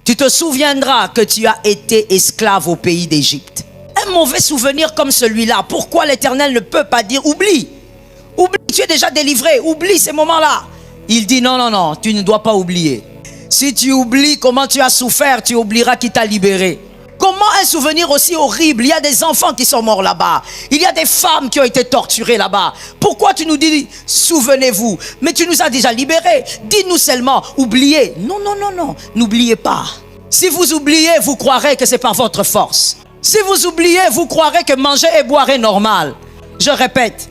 Tu te souviendras que tu as été esclave au pays d'Égypte. Un mauvais souvenir comme celui-là, pourquoi l'Éternel ne peut pas dire oublie? Oublie, tu es déjà délivré, oublie ces moments-là. Il dit non, non, non, tu ne dois pas oublier. Si tu oublies comment tu as souffert, tu oublieras qui t'a libéré. Comment un souvenir aussi horrible? Il y a des enfants qui sont morts là-bas. Il y a des femmes qui ont été torturées là-bas. Pourquoi tu nous dis souvenez-vous? Mais tu nous as déjà libérés. Dis-nous seulement oubliez. Non, non, non, non. N'oubliez pas. Si vous oubliez, vous croirez que c'est par votre force. Si vous oubliez, vous croirez que manger et boire est normal. Je répète.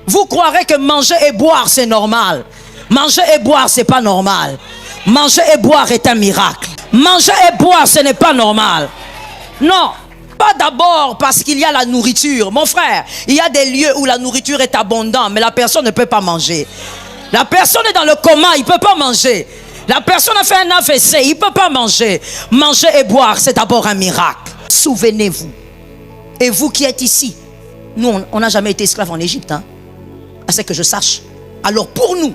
Vous croirez que manger et boire c'est normal. Manger et boire c'est pas normal. Manger et boire est un miracle. Manger et boire ce n'est pas normal. Non, pas d'abord parce qu'il y a la nourriture. Mon frère, il y a des lieux où la nourriture est abondante, mais la personne ne peut pas manger. La personne est dans le coma, il ne peut pas manger. La personne a fait un AVC, il ne peut pas manger. Manger et boire, c'est d'abord un miracle. Souvenez-vous. Et vous qui êtes ici, nous, on n'a jamais été esclaves en Égypte, hein? À ce que je sache. Alors pour nous,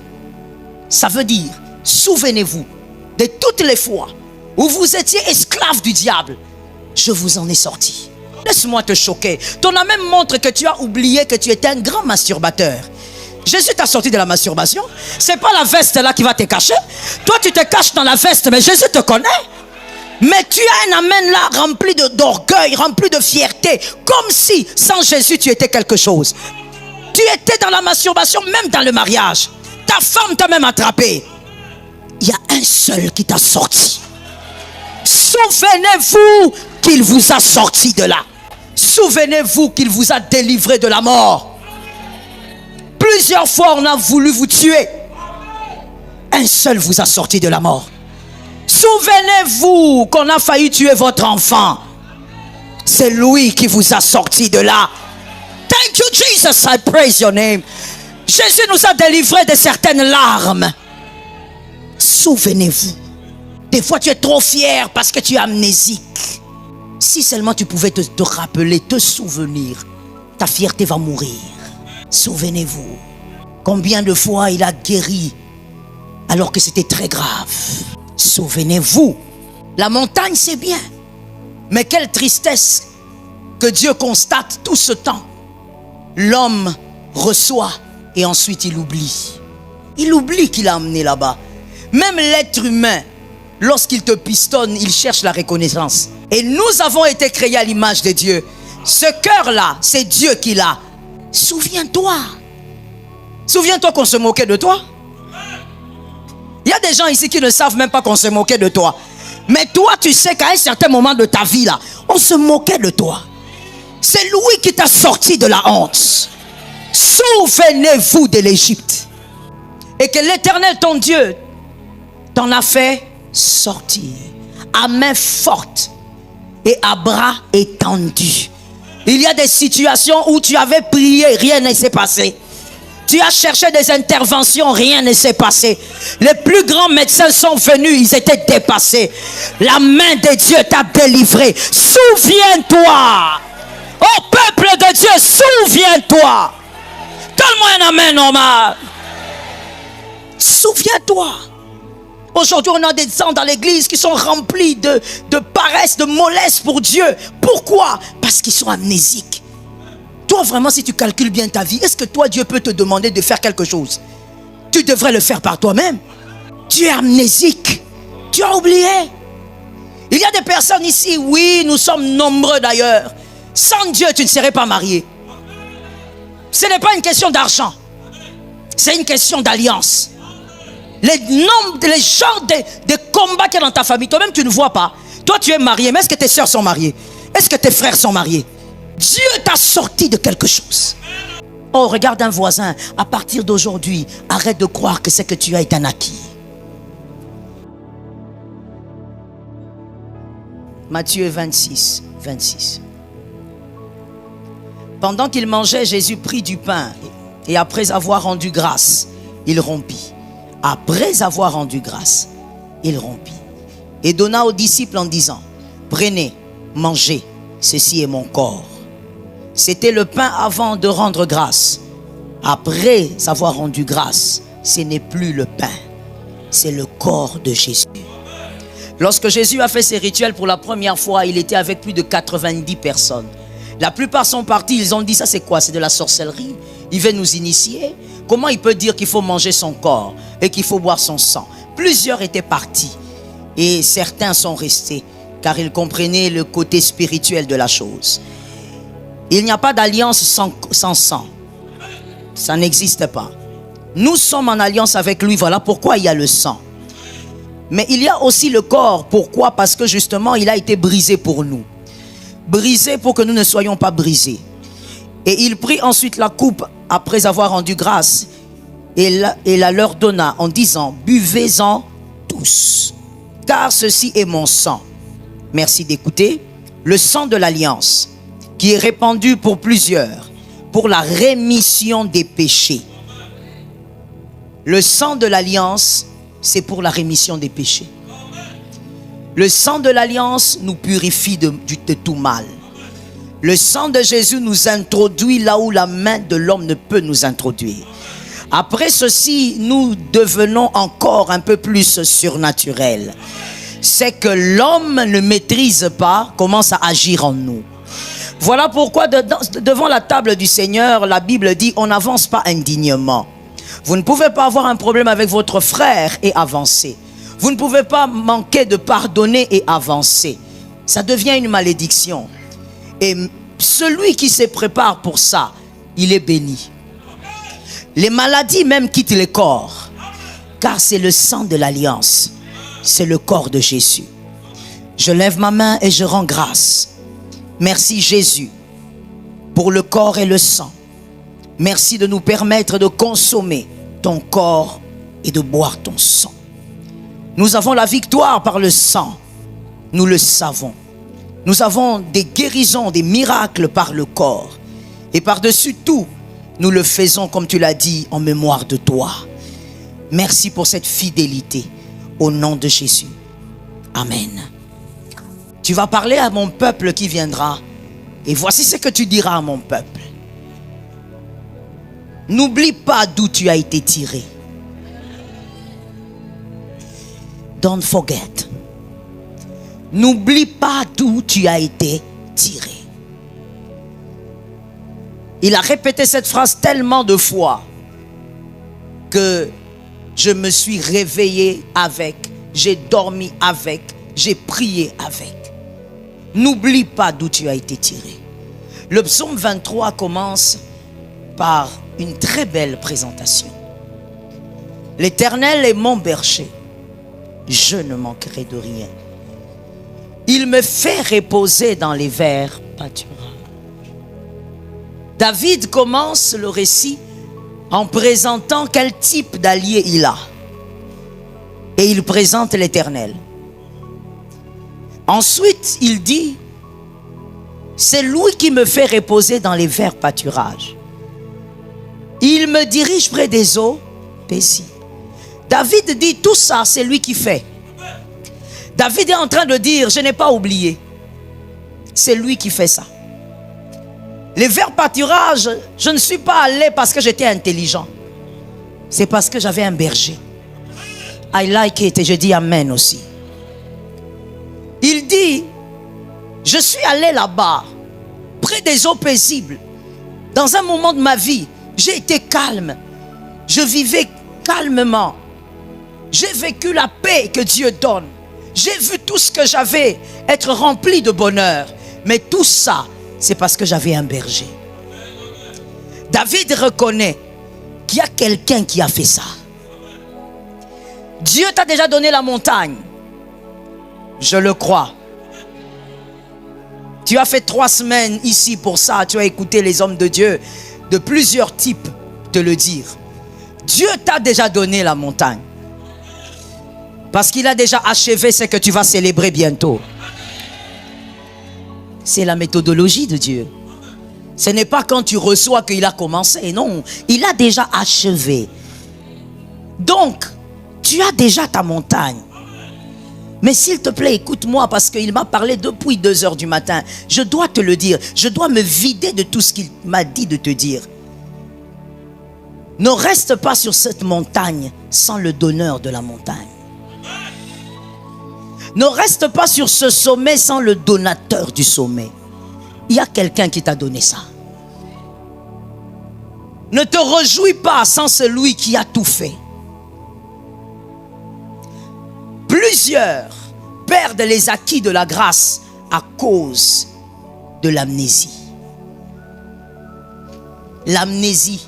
ça veut dire, souvenez-vous de toutes les fois où vous étiez esclaves du diable. Je vous en ai sorti. Laisse-moi te choquer. Ton âme même montre que tu as oublié que tu étais un grand masturbateur. Jésus t'a sorti de la masturbation. C'est pas la veste là qui va te cacher. Toi tu te caches dans la veste, mais Jésus te connaît. Mais tu as un amen là rempli d'orgueil, rempli de fierté. Comme si sans Jésus tu étais quelque chose. Tu étais dans la masturbation, même dans le mariage. Ta femme t'a même attrapé. Il y a un seul qui t'a sorti. Souvenez-vous qu'il vous a sorti de là. Souvenez-vous qu'il vous a délivré de la mort. Plusieurs fois on a voulu vous tuer. Un seul vous a sorti de la mort. Souvenez-vous qu'on a failli tuer votre enfant. C'est lui qui vous a sorti de là. Thank you Jesus, I praise your name. Jésus nous a délivrés de certaines larmes. Souvenez-vous. Des fois tu es trop fier parce que tu es amnésique. Si seulement tu pouvais te rappeler, te souvenir, ta fierté va mourir. Souvenez-vous. Combien de fois il a guéri alors que c'était très grave. Souvenez-vous. La montagne c'est bien. Mais quelle tristesse que Dieu constate tout ce temps. L'homme reçoit et ensuite il oublie. Il oublie qu'il a amené là-bas. Même l'être humain, lorsqu'il te pistonne, il cherche la reconnaissance. Et nous avons été créés à l'image de Dieu. Ce cœur-là, c'est Dieu qui l'a. Souviens-toi. Souviens-toi qu'on se moquait de toi. Il y a des gens ici qui ne savent même pas qu'on se moquait de toi. Mais toi, tu sais qu'à un certain moment de ta vie, là, on se moquait de toi. C'est lui qui t'a sorti de la honte. Souvenez-vous de l'Égypte. Et que l'Éternel, ton Dieu, t'en a fait sortir à main forte et à bras étendus. Il y a des situations où tu avais prié, rien ne s'est passé. Tu as cherché des interventions, rien ne s'est passé. Les plus grands médecins sont venus, ils étaient dépassés. La main de Dieu t'a délivré. Souviens-toi. Oh peuple de Dieu, souviens-toi. Donne-moi un amen normal. Souviens-toi. Aujourd'hui, on a des gens dans l'église qui sont remplis de paresse, de mollesse pour Dieu. Pourquoi? Parce qu'ils sont amnésiques. Toi, vraiment, si tu calcules bien ta vie, est-ce que toi, Dieu peut te demander de faire quelque chose? Tu devrais le faire par toi-même. Tu es amnésique. Tu as oublié. Il y a des personnes ici, oui, nous sommes nombreux d'ailleurs. Sans Dieu, tu ne serais pas marié. Ce n'est pas une question d'argent. C'est une question d'alliance. Les genres de combats qu'il y a dans ta famille, toi-même tu ne vois pas. Toi tu es marié, mais est-ce que tes soeurs sont mariées? Est-ce que tes frères sont mariés? Dieu t'a sorti de quelque chose. Oh, regarde un voisin. À partir d'aujourd'hui, arrête de croire que ce que tu as est un acquis. Matthieu 26, 26. Pendant qu'il mangeait, Jésus prit du pain et après avoir rendu grâce, il rompit. Après avoir rendu grâce, il rompit et donna aux disciples en disant: prenez, mangez, ceci est mon corps. C'était le pain avant de rendre grâce. Après avoir rendu grâce, ce n'est plus le pain, c'est le corps de Jésus. Lorsque Jésus a fait ses rituels pour la première fois, il était avec plus de 90 personnes. La plupart sont partis, ils ont dit, ça c'est quoi? C'est de la sorcellerie? Il veut nous initier? Comment il peut dire qu'il faut manger son corps et qu'il faut boire son sang? Plusieurs étaient partis et certains sont restés car ils comprenaient le côté spirituel de la chose. Il n'y a pas d'alliance sans sang. Ça n'existe pas. Nous sommes en alliance avec lui, voilà pourquoi il y a le sang. Mais il y a aussi le corps. Pourquoi? Parce que justement, il a été brisé pour nous. Brisé pour que nous ne soyons pas brisés. Et il prit ensuite la coupe après avoir rendu grâce et la leur donna en disant, buvez-en tous, car ceci est mon sang. Merci d'écouter. Le sang de l'alliance qui est répandu pour plusieurs, pour la rémission des péchés. Le sang de l'alliance, c'est pour la rémission des péchés. Le sang de l'alliance nous purifie de tout mal. Le sang de Jésus nous introduit là où la main de l'homme ne peut nous introduire. Après ceci, nous devenons encore un peu plus surnaturels. C'est que l'homme ne maîtrise pas, commence à agir en nous. Voilà pourquoi devant la table du Seigneur, la Bible dit, on n'avance pas indignement. Vous ne pouvez pas avoir un problème avec votre frère et avancer. Vous ne pouvez pas manquer de pardonner et avancer. Ça devient une malédiction. Et celui qui se prépare pour ça, il est béni. Les maladies même quittent les corps. Car c'est le sang de l'alliance. C'est le corps de Jésus. Je lève ma main et je rends grâce. Merci Jésus pour le corps et le sang. Merci de nous permettre de consommer ton corps et de boire ton sang. Nous avons la victoire par le sang. Nous le savons. Nous avons des guérisons, des miracles par le corps. Et par-dessus tout, nous le faisons, comme tu l'as dit, en mémoire de toi. Merci pour cette fidélité. Au nom de Jésus. Amen. Tu vas parler à mon peuple qui viendra. Et voici ce que tu diras à mon peuple. N'oublie pas d'où tu as été tiré. Don't forget. N'oublie pas d'où tu as été tiré. Il a répété cette phrase tellement de fois que je me suis réveillé avec, j'ai dormi avec, j'ai prié avec. N'oublie pas d'où tu as été tiré. Le psaume 23 commence par une très belle présentation. L'Éternel est mon berger, je ne manquerai de rien. Il me fait reposer dans les verts pâturages. David commence le récit en présentant quel type d'allié il a. Et il présente l'Éternel. Ensuite, il dit, c'est lui qui me fait reposer dans les verts pâturages. Il me dirige près des eaux paisibles. David dit, tout ça, c'est lui qui fait. David est en train de dire, je n'ai pas oublié. C'est lui qui fait ça. Les verts pâturages, je ne suis pas allé parce que j'étais intelligent. C'est parce que j'avais un berger. I like it et je dis amen aussi. Il dit, je suis allé là-bas, près des eaux paisibles. Dans un moment de ma vie, j'ai été calme. Je vivais calmement. J'ai vécu la paix que Dieu donne. J'ai vu tout ce que j'avais être rempli de bonheur. Mais tout ça, c'est parce que j'avais un berger. David reconnaît qu'il y a quelqu'un qui a fait ça. Dieu t'a déjà donné la montagne. Je le crois. Tu as fait 3 semaines ici pour ça. Tu as écouté les hommes de Dieu de plusieurs types te le dire. Dieu t'a déjà donné la montagne. Parce qu'il a déjà achevé ce que tu vas célébrer bientôt. C'est la méthodologie de Dieu. Ce n'est pas quand tu reçois qu'il a commencé. Non, il a déjà achevé. Donc, tu as déjà ta montagne. Mais s'il te plaît, écoute-moi parce qu'il m'a parlé depuis 2 heures du matin. Je dois te le dire. Je dois me vider de tout ce qu'il m'a dit de te dire. Ne reste pas sur cette montagne sans le donneur de la montagne. Ne reste pas sur ce sommet sans le donateur du sommet. Il y a quelqu'un qui t'a donné ça. Ne te réjouis pas sans celui qui a tout fait. Plusieurs perdent les acquis de la grâce à cause de l'amnésie. L'amnésie.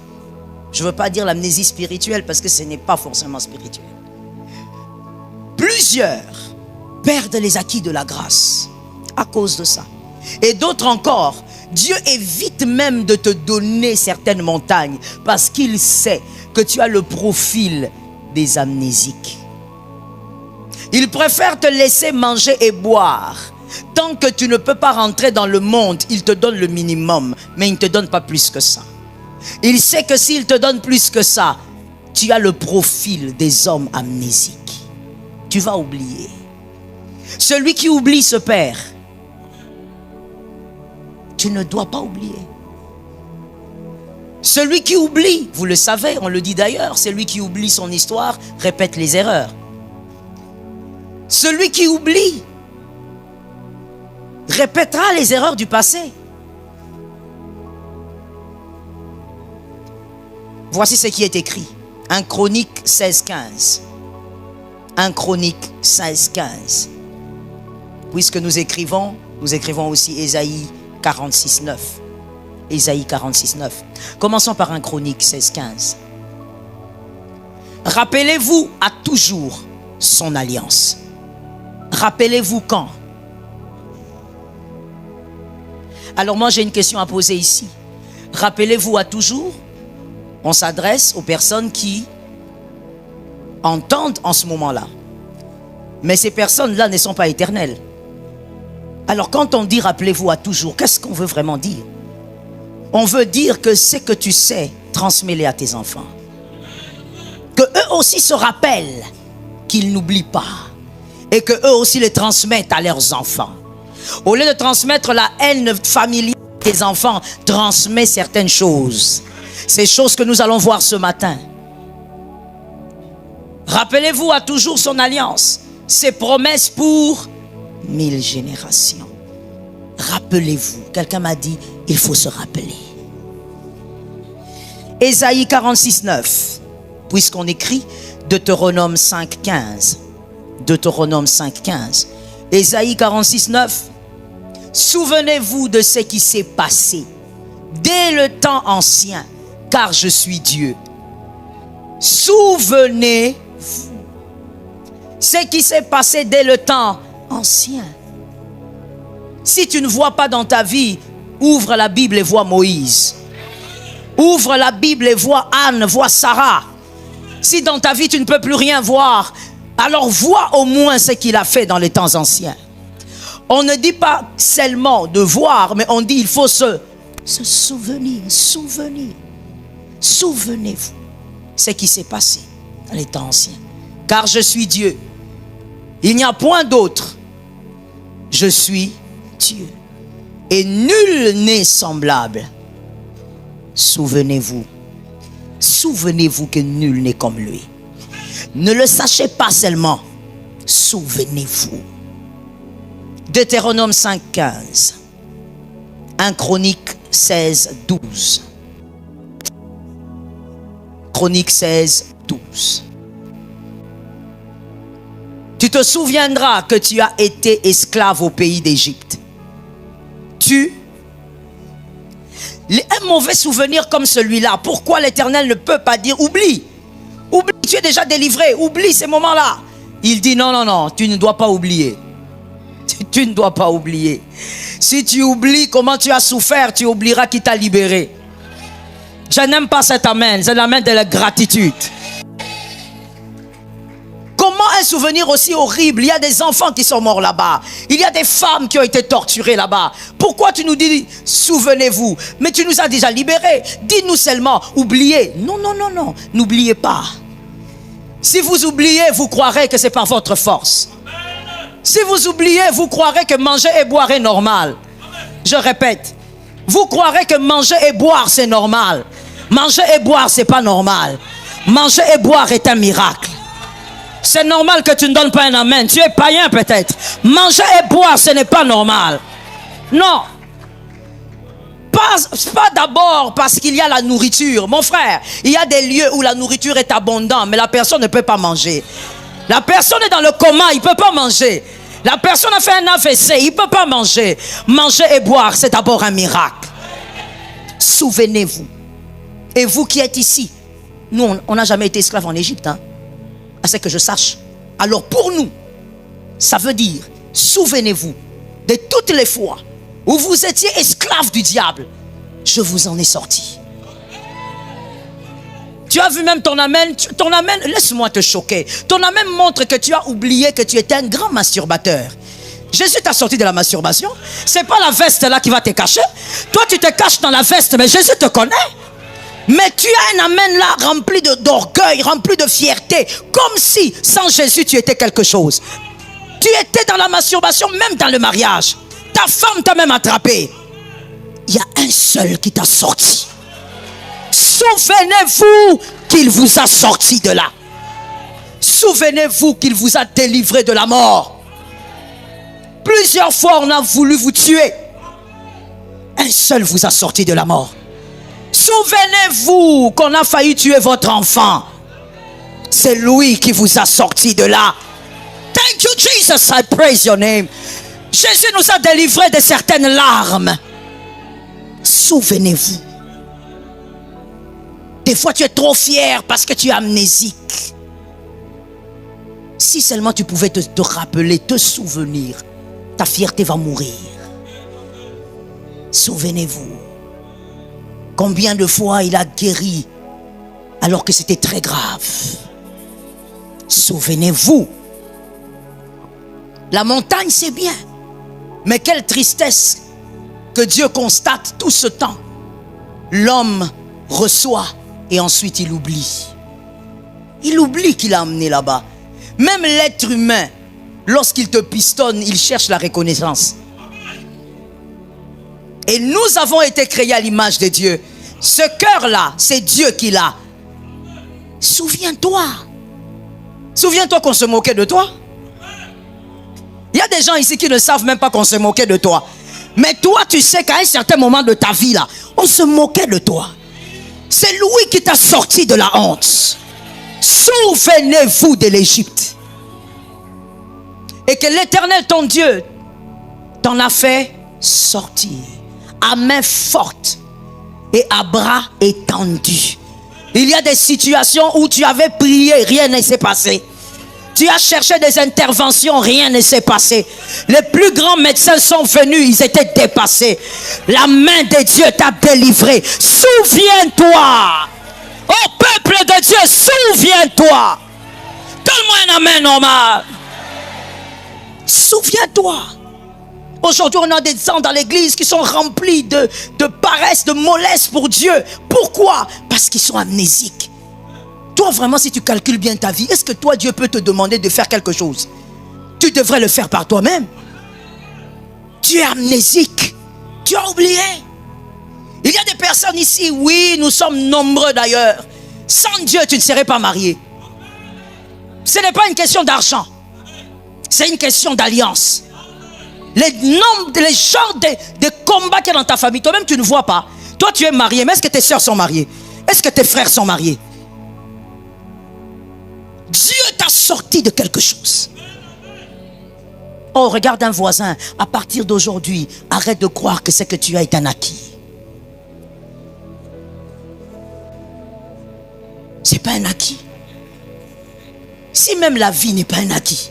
Je ne veux pas dire l'amnésie spirituelle parce que ce n'est pas forcément spirituel. Plusieurs perdent les acquis de la grâce à cause de ça. Et d'autres encore, Dieu évite même de te donner certaines montagnes parce qu'il sait que tu as le profil des amnésiques. Il préfère te laisser manger et boire. Tant que tu ne peux pas rentrer dans le monde, il te donne le minimum, mais il ne te donne pas plus que ça. Il sait que s'il te donne plus que ça, tu as le profil des hommes amnésiques. Tu vas oublier. Celui qui oublie se perd. Tu ne dois pas oublier. Celui qui oublie, vous le savez, on le dit d'ailleurs, celui qui oublie son histoire répète les erreurs. Celui qui oublie répétera les erreurs du passé. Voici ce qui est écrit. 1 Chronique 16:15. 1 Chronique 16:15. Puisque nous écrivons aussi Ésaïe 46:9. Ésaïe 46:9. Commençons par 1 Chronique 16:15. Rappelez-vous à toujours son alliance. Rappelez-vous quand? Alors moi j'ai une question à poser ici. Rappelez-vous à toujours? On s'adresse aux personnes qui entendent en ce moment-là. Mais ces personnes-là ne sont pas éternelles. Alors quand on dit rappelez-vous à toujours, qu'est-ce qu'on veut vraiment dire? On veut dire que ce que tu sais, transmets-les à tes enfants. Que eux aussi se rappellent qu'ils n'oublient pas. Et que eux aussi les transmettent à leurs enfants. Au lieu de transmettre la haine familiale à tes enfants, transmets certaines choses. Ces choses que nous allons voir ce matin. Rappelez-vous à toujours son alliance. Ses promesses pour 1000 générations. Rappelez-vous. Quelqu'un m'a dit, il faut se rappeler. Ésaïe 46:9. Puisqu'on écrit Deutéronome 5:15. Deutéronome 5:15. Ésaïe 46:9. Souvenez-vous de ce qui s'est passé dès le temps ancien, car je suis Dieu. Souvenez-vous. Ce qui s'est passé dès le temps ancien. Si tu ne vois pas dans ta vie, ouvre la Bible et vois Moïse. Ouvre la Bible et vois Anne, vois Sarah. Si dans ta vie tu ne peux plus rien voir, alors vois au moins ce qu'il a fait dans les temps anciens. On ne dit pas seulement de voir, mais on dit il faut se souvenir. Souvenez-vous ce qui s'est passé dans les temps anciens. Car je suis Dieu. Il n'y a point d'autre. Je suis Dieu. Et nul n'est semblable. Souvenez-vous. Souvenez-vous que nul n'est comme lui. Ne le sachez pas seulement. Souvenez-vous. Deutéronome 5:15. 1 Chronique 16:12. Chronique 16:12. Tu te souviendras que tu as été esclave au pays d'Égypte. Un mauvais souvenir comme celui-là, pourquoi l'Éternel ne peut pas dire oublie? Oublie, tu es déjà délivré, oublie ces moments-là. Il dit non, tu ne dois pas oublier. Tu ne dois pas oublier. Si tu oublies comment tu as souffert, tu oublieras qui t'a libéré. Je n'aime pas cet amen, c'est l'amen de la gratitude. Comment un souvenir aussi horrible? Il y a des enfants qui sont morts là-bas. Il y a des femmes qui ont été torturées là-bas. Pourquoi tu nous dis souvenez-vous? Mais tu nous as déjà libérés. Dis-nous seulement oubliez. Non, n'oubliez pas. Si vous oubliez, vous croirez que c'est par votre force. Si vous oubliez, vous croirez que manger et boire est normal. Je répète, vous croirez que manger et boire c'est normal. Manger et boire c'est pas normal. Manger et boire est un miracle. C'est normal que tu ne donnes pas un amen. Tu es païen peut-être. Manger et boire, ce n'est pas normal. Non. Pas d'abord parce qu'il y a la nourriture. Mon frère, il y a des lieux où la nourriture est abondante, mais la personne ne peut pas manger. La personne est dans le coma, il ne peut pas manger. La personne a fait un AVC, il ne peut pas manger. Manger et boire, c'est d'abord un miracle. Souvenez-vous. Et vous qui êtes ici, nous, on n'a jamais été esclaves en Égypte, hein? À ce que je sache. Alors pour nous, ça veut dire, souvenez-vous de toutes les fois où vous étiez esclaves du diable, je vous en ai sorti. Tu as vu même ton amen, laisse-moi te choquer. Ton amen montre que tu as oublié que tu étais un grand masturbateur. Jésus t'a sorti de la masturbation. C'est pas la veste là qui va te cacher. Toi tu te caches dans la veste, mais Jésus te connaît. Mais tu as un amen là rempli d'orgueil, rempli de fierté, comme si sans Jésus tu étais quelque chose. Tu étais dans la masturbation, même dans le mariage. Ta femme t'a même attrapé. Il y a un seul qui t'a sorti. Souvenez-vous qu'il vous a sorti de là. Souvenez-vous qu'il vous a délivré de la mort. Plusieurs fois on a voulu vous tuer. Un seul vous a sorti de la mort. Souvenez-vous qu'on a failli tuer votre enfant. C'est lui qui vous a sorti de là. Thank you Jesus, I praise your name. Jésus nous a délivrés de certaines larmes. Souvenez-vous. Des fois tu es trop fier parce que tu es amnésique. Si seulement tu pouvais te rappeler, te souvenir, ta fierté va mourir. Souvenez-vous. Combien de fois il a guéri alors que c'était très grave. Souvenez-vous. La montagne c'est bien. Mais quelle tristesse que Dieu constate tout ce temps. L'homme reçoit et ensuite il oublie. Il oublie qu'il a amené là-bas. Même l'être humain, lorsqu'il te pistonne, il cherche la reconnaissance. Et nous avons été créés à l'image de Dieu. Ce cœur-là, c'est Dieu qui l'a. Souviens-toi. Souviens-toi qu'on se moquait de toi. Il y a des gens ici qui ne savent même pas qu'on se moquait de toi. Mais toi, tu sais qu'à un certain moment de ta vie, là, on se moquait de toi. C'est lui qui t'a sorti de la honte. Souvenez-vous de l'Égypte. Et que l'Éternel, ton Dieu, t'en a fait sortir à main forte et à bras étendus. Il y a des situations où tu avais prié, rien ne s'est passé. Tu as cherché des interventions, rien ne s'est passé. Les plus grands médecins sont venus, ils étaient dépassés. La main de Dieu t'a délivré. Souviens-toi. Oh peuple de Dieu, souviens-toi. Donne-moi un amen normal. Souviens-toi. Aujourd'hui, on a des gens dans l'église qui sont remplis de paresse, de mollesse pour Dieu. Pourquoi? Parce qu'ils sont amnésiques. Toi, vraiment, si tu calcules bien ta vie, est-ce que toi, Dieu peut te demander de faire quelque chose? Tu devrais le faire par toi-même. Tu es amnésique. Tu as oublié. Il y a des personnes ici, oui, nous sommes nombreux d'ailleurs. Sans Dieu, tu ne serais pas marié. Ce n'est pas une question d'argent. C'est une question d'alliance. Les genres de combats qu'il y a dans ta famille, toi-même, tu ne vois pas. Toi, tu es marié, mais est-ce que tes soeurs sont mariées? Est-ce que tes frères sont mariés? Dieu t'a sorti de quelque chose. Oh, regarde un voisin. À partir d'aujourd'hui, arrête de croire que ce que tu as est un acquis. C'est pas un acquis. Si même la vie n'est pas un acquis,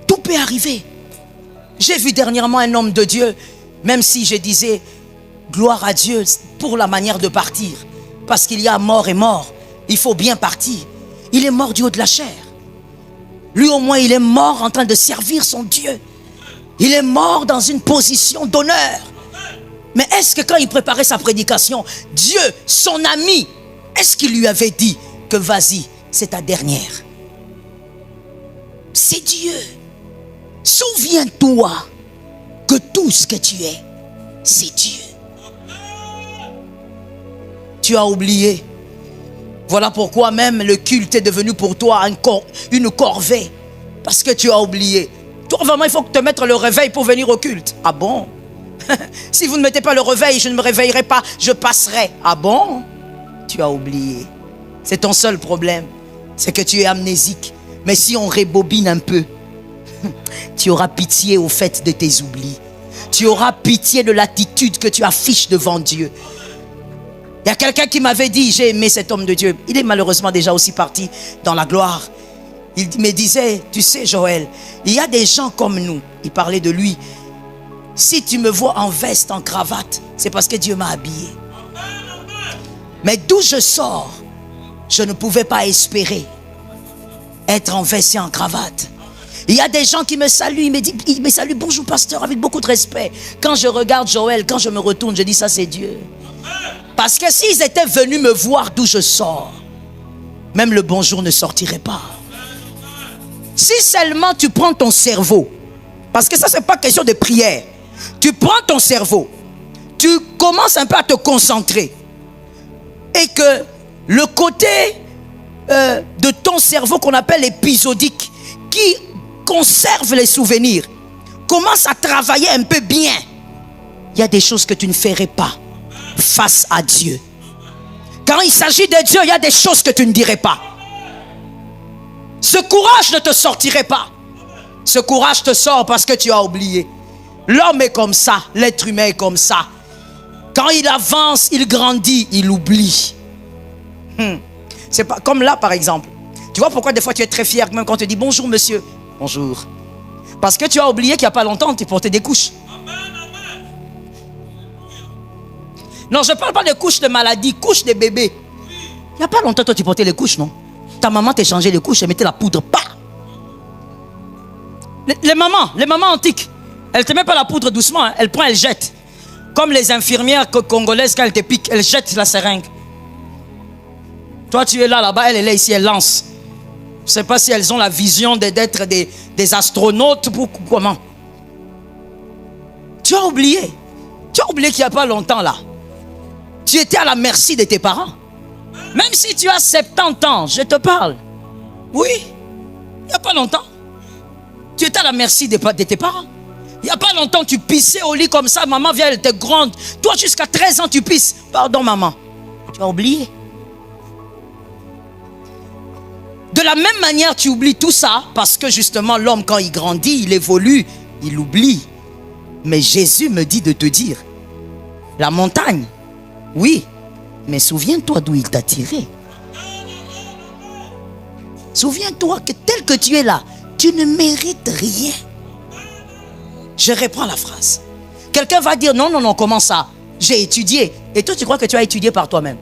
tout peut arriver. J'ai vu dernièrement un homme de Dieu, même si je disais gloire à Dieu pour la manière de partir, parce qu'il y a mort et mort, il faut bien partir. Il est mort du haut de la chair. Lui au moins il est mort en train de servir son Dieu. Il est mort dans une position d'honneur. Mais est-ce que quand il préparait sa prédication, Dieu, son ami, est-ce qu'il lui avait dit que vas-y, c'est ta dernière? C'est Dieu. Souviens-toi que tout ce que tu es, c'est Dieu. Tu as oublié Voilà pourquoi même le culte est devenu pour toi une corvée. Parce que tu as oublié. Toi, vraiment, il faut te mettre le réveil pour venir au culte. Ah bon? Si vous ne mettez pas le réveil, je ne me réveillerai pas, je passerai. Ah bon? Tu as oublié. C'est ton seul problème. C'est que tu es amnésique. Mais si on rebobine un peu, tu auras pitié au fait de tes oublis. Tu auras pitié de l'attitude que tu affiches devant Dieu. Il y a quelqu'un qui m'avait dit, j'ai aimé cet homme de Dieu. Il est malheureusement déjà aussi parti dans la gloire. Il me disait, tu sais Joël, il y a des gens comme nous. Il parlait de lui. Si tu me vois en veste, en cravate, c'est parce que Dieu m'a habillé. Mais d'où je sors, je ne pouvais pas espérer être en veste et en cravate. Il y a des gens qui me saluent, ils me saluent, bonjour pasteur, avec beaucoup de respect. Quand je regarde Joël, quand je me retourne, je dis ça c'est Dieu. Parce que s'ils étaient venus me voir d'où je sors, même le bonjour ne sortirait pas. Si seulement tu prends ton cerveau, parce que ça c'est pas question de prière, tu prends ton cerveau, tu commences un peu à te concentrer et que le côté de ton cerveau qu'on appelle épisodique, qui conserve les souvenirs, commence à travailler un peu bien, il y a des choses que tu ne ferais pas face à Dieu. Quand il s'agit de Dieu, il y a des choses que tu ne dirais pas. Ce courage ne te sortirait pas. Ce courage te sort parce que tu as oublié. L'homme est comme ça, l'être humain est comme ça. Quand il avance, il grandit, il oublie. C'est pas comme là par exemple. Tu vois pourquoi des fois tu es très fier même quand on te dit bonjour monsieur. Bonjour. Parce que tu as oublié qu'il n'y a pas longtemps tu portais des couches. Non, je ne parle pas de couches de maladie, couches de bébés. Il n'y a pas longtemps toi tu portais les couches, non? Ta maman t'a changé les couches, elle mettait la poudre. Bah! Les mamans antiques, elles ne te mettent pas la poudre doucement, hein. Elle prend, elle jette. Comme les infirmières congolaises, quand elles te piquent, elles jettent la seringue. Toi, tu es là-bas, elle est là, ici, elle lance. Je ne sais pas si elles ont la vision d'être des astronautes ou comment. Tu as oublié. Tu as oublié qu'il n'y a pas longtemps là. Tu étais à la merci de tes parents. Même si tu as 70 ans, je te parle. Oui, il n'y a pas longtemps. Tu étais à la merci de tes parents. Il n'y a pas longtemps, tu pissais au lit comme ça. Maman vient, elle te gronde. Toi, jusqu'à 13 ans, tu pisses. Pardon, maman. Tu as oublié. De la même manière, tu oublies tout ça parce que justement, l'homme, quand il grandit, il évolue, il oublie. Mais Jésus me dit de te dire, la montagne, oui, mais souviens-toi d'où il t'a tiré. Souviens-toi que tel que tu es là, tu ne mérites rien. Je reprends la phrase. Quelqu'un va dire, non, comment ça? J'ai étudié. Et toi, tu crois que tu as étudié par toi-même?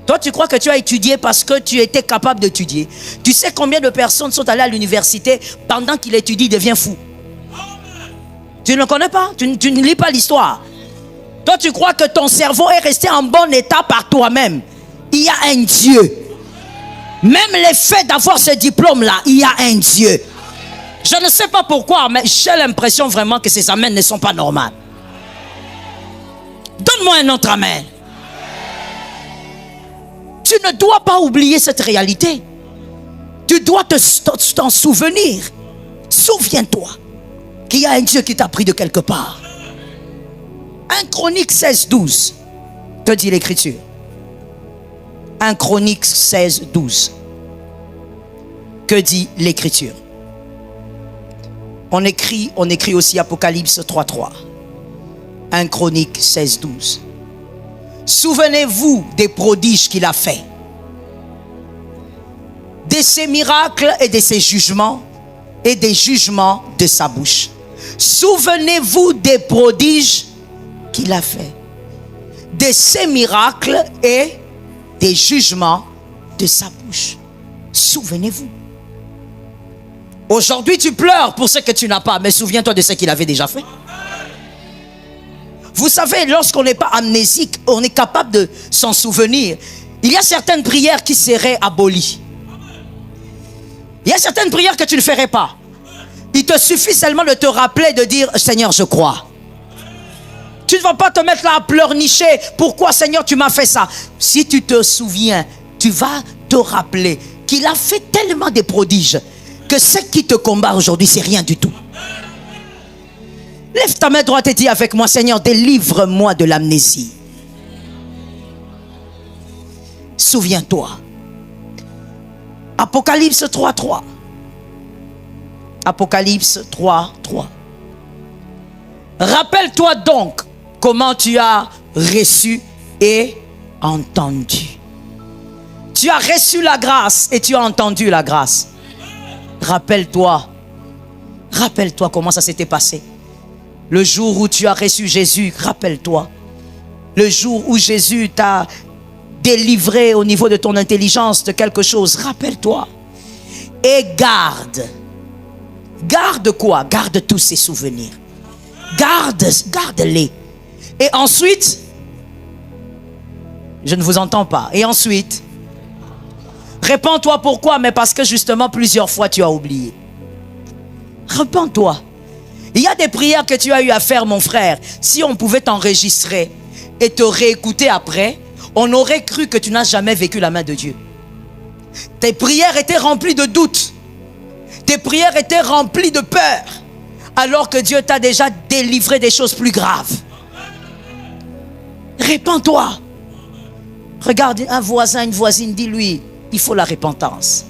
Toi, tu crois que tu as étudié parce que tu étais capable d'étudier. Tu sais combien de personnes sont allées à l'université pendant qu'il étudie, il devient fou. Tu ne le connais pas? Tu ne lis pas l'histoire. Toi, tu crois que ton cerveau est resté en bon état par toi-même. Il y a un Dieu. Même l'effet d'avoir ce diplôme-là, il y a un Dieu. Je ne sais pas pourquoi, mais j'ai l'impression vraiment que ces amens ne sont pas normales. Donne-moi un autre amen. Tu ne dois pas oublier cette réalité. Tu dois t'en souvenir. Souviens-toi qu'il y a un Dieu qui t'a pris de quelque part. 1 Chronique 16, 12. Que dit l'Écriture? 1 Chronique 16, 12. Que dit l'Écriture? On écrit aussi Apocalypse 3, 3. 1 Chronique 16, 12. Souvenez-vous des prodiges qu'il a faits, de ses miracles et de ses jugements, et des jugements de sa bouche. Souvenez-vous des prodiges qu'il a faits, de ses miracles et des jugements de sa bouche. Souvenez-vous. Aujourd'hui, tu pleures pour ce que tu n'as pas, mais souviens-toi de ce qu'il avait déjà fait. Vous savez, lorsqu'on n'est pas amnésique, on est capable de s'en souvenir. Il y a certaines prières qui seraient abolies. Il y a certaines prières que tu ne ferais pas. Il te suffit seulement de te rappeler, de dire, Seigneur, je crois. Tu ne vas pas te mettre là à pleurnicher. Pourquoi, Seigneur, tu m'as fait ça? Si tu te souviens tu vas te rappeler qu'il a fait tellement de prodiges que ce qui te combat aujourd'hui, c'est rien du tout. Lève ta main droite et dis avec moi, Seigneur, délivre-moi de l'amnésie. Souviens-toi. Apocalypse 3:3. Apocalypse 3:3. Rappelle-toi donc comment tu as reçu et entendu. Tu as reçu la grâce et tu as entendu la grâce. Rappelle-toi. Rappelle-toi comment ça s'était passé. Le jour où tu as reçu Jésus, rappelle-toi. Le jour où Jésus t'a délivré au niveau de ton intelligence de quelque chose, rappelle-toi. Et garde. Garde quoi? Garde tous ces souvenirs. Garde-les. Et ensuite, je ne vous entends pas. Et ensuite, répands-toi. Pourquoi? Mais parce que justement plusieurs fois tu as oublié. Répands-toi. Il y a des prières que tu as eu à faire, mon frère. Si on pouvait t'enregistrer et te réécouter après, on aurait cru que tu n'as jamais vécu la main de Dieu. Tes prières étaient remplies de doutes. Tes prières étaient remplies de peur. Alors que Dieu t'a déjà délivré des choses plus graves. Répands-toi. Regarde un voisin, une voisine, dis-lui, il faut la repentance.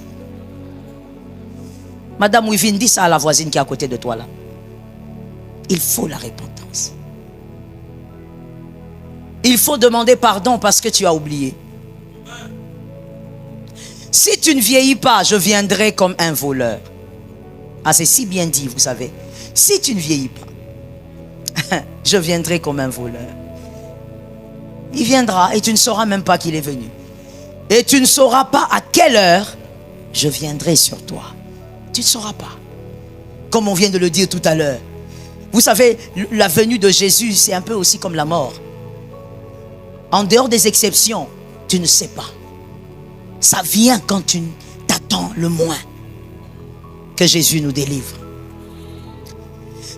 Madame Wivine, dis ça à la voisine qui est à côté de toi là. Il faut la repentance. Il faut demander pardon parce que tu as oublié. Si tu ne vieillis pas, je viendrai comme un voleur. Ah, c'est si bien dit, vous savez. Si tu ne vieillis pas, je viendrai comme un voleur. Il viendra et tu ne sauras même pas qu'il est venu. Et tu ne sauras pas à quelle heure je viendrai sur toi. Tu ne sauras pas. Comme on vient de le dire tout à l'heure. Vous savez, la venue de Jésus, c'est un peu aussi comme la mort. En dehors des exceptions, tu ne sais pas. Ça vient quand tu t'attends le moins que Jésus nous délivre.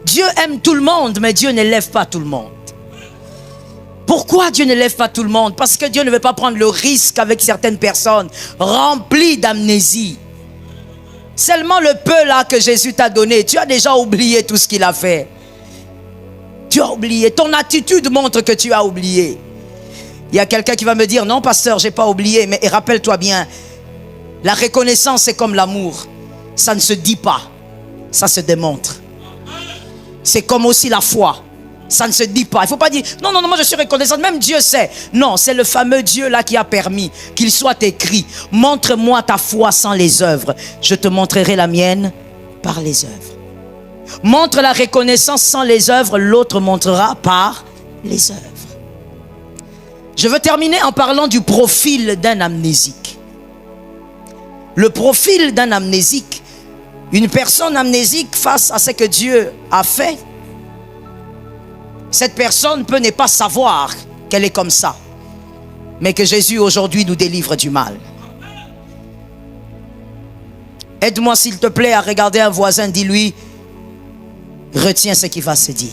Dieu aime tout le monde, mais Dieu n'élève pas tout le monde. Pourquoi Dieu n'élève pas tout le monde? Parce que Dieu ne veut pas prendre le risque avec certaines personnes remplies d'amnésie. Seulement le peu là que Jésus t'a donné, tu as déjà oublié tout ce qu'il a fait. Tu as oublié. Ton attitude montre que tu as oublié. Il y a quelqu'un qui va me dire, non pasteur, j'ai pas oublié. Mais rappelle-toi bien, la reconnaissance c'est comme l'amour. Ça ne se dit pas, ça se démontre. C'est comme aussi la foi. Ça ne se dit pas. Il ne faut pas dire, non, moi je suis reconnaissant. Même Dieu sait. Non, c'est le fameux Dieu là qui a permis qu'il soit écrit. Montre-moi ta foi sans les œuvres. Je te montrerai la mienne par les œuvres. Montre la reconnaissance sans les œuvres. L'autre montrera par les œuvres. Je veux terminer en parlant du profil d'un amnésique. Le profil d'un amnésique. Une personne amnésique face à ce que Dieu a fait. Cette personne peut ne pas savoir qu'elle est comme ça. Mais que Jésus aujourd'hui nous délivre du mal. Aide-moi s'il te plaît à regarder un voisin, dis-lui, retiens ce qu'il va se dire.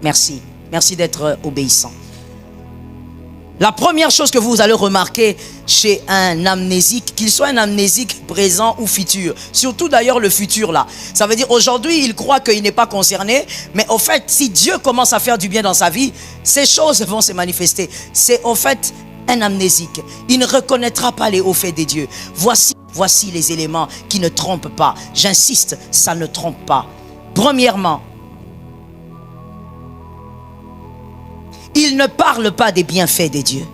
Merci. Merci d'être obéissant. La première chose que vous allez remarquer chez un amnésique, qu'il soit un amnésique présent ou futur, surtout d'ailleurs le futur là, ça veut dire aujourd'hui il croit qu'il n'est pas concerné, mais au fait si Dieu commence à faire du bien dans sa vie, ces choses vont se manifester. C'est au fait un amnésique. Il ne reconnaîtra pas les hauts faits des dieux. Voici les éléments qui ne trompent pas. J'insiste, ça ne trompe pas. Premièrement, il ne parle pas des bienfaits des dieux.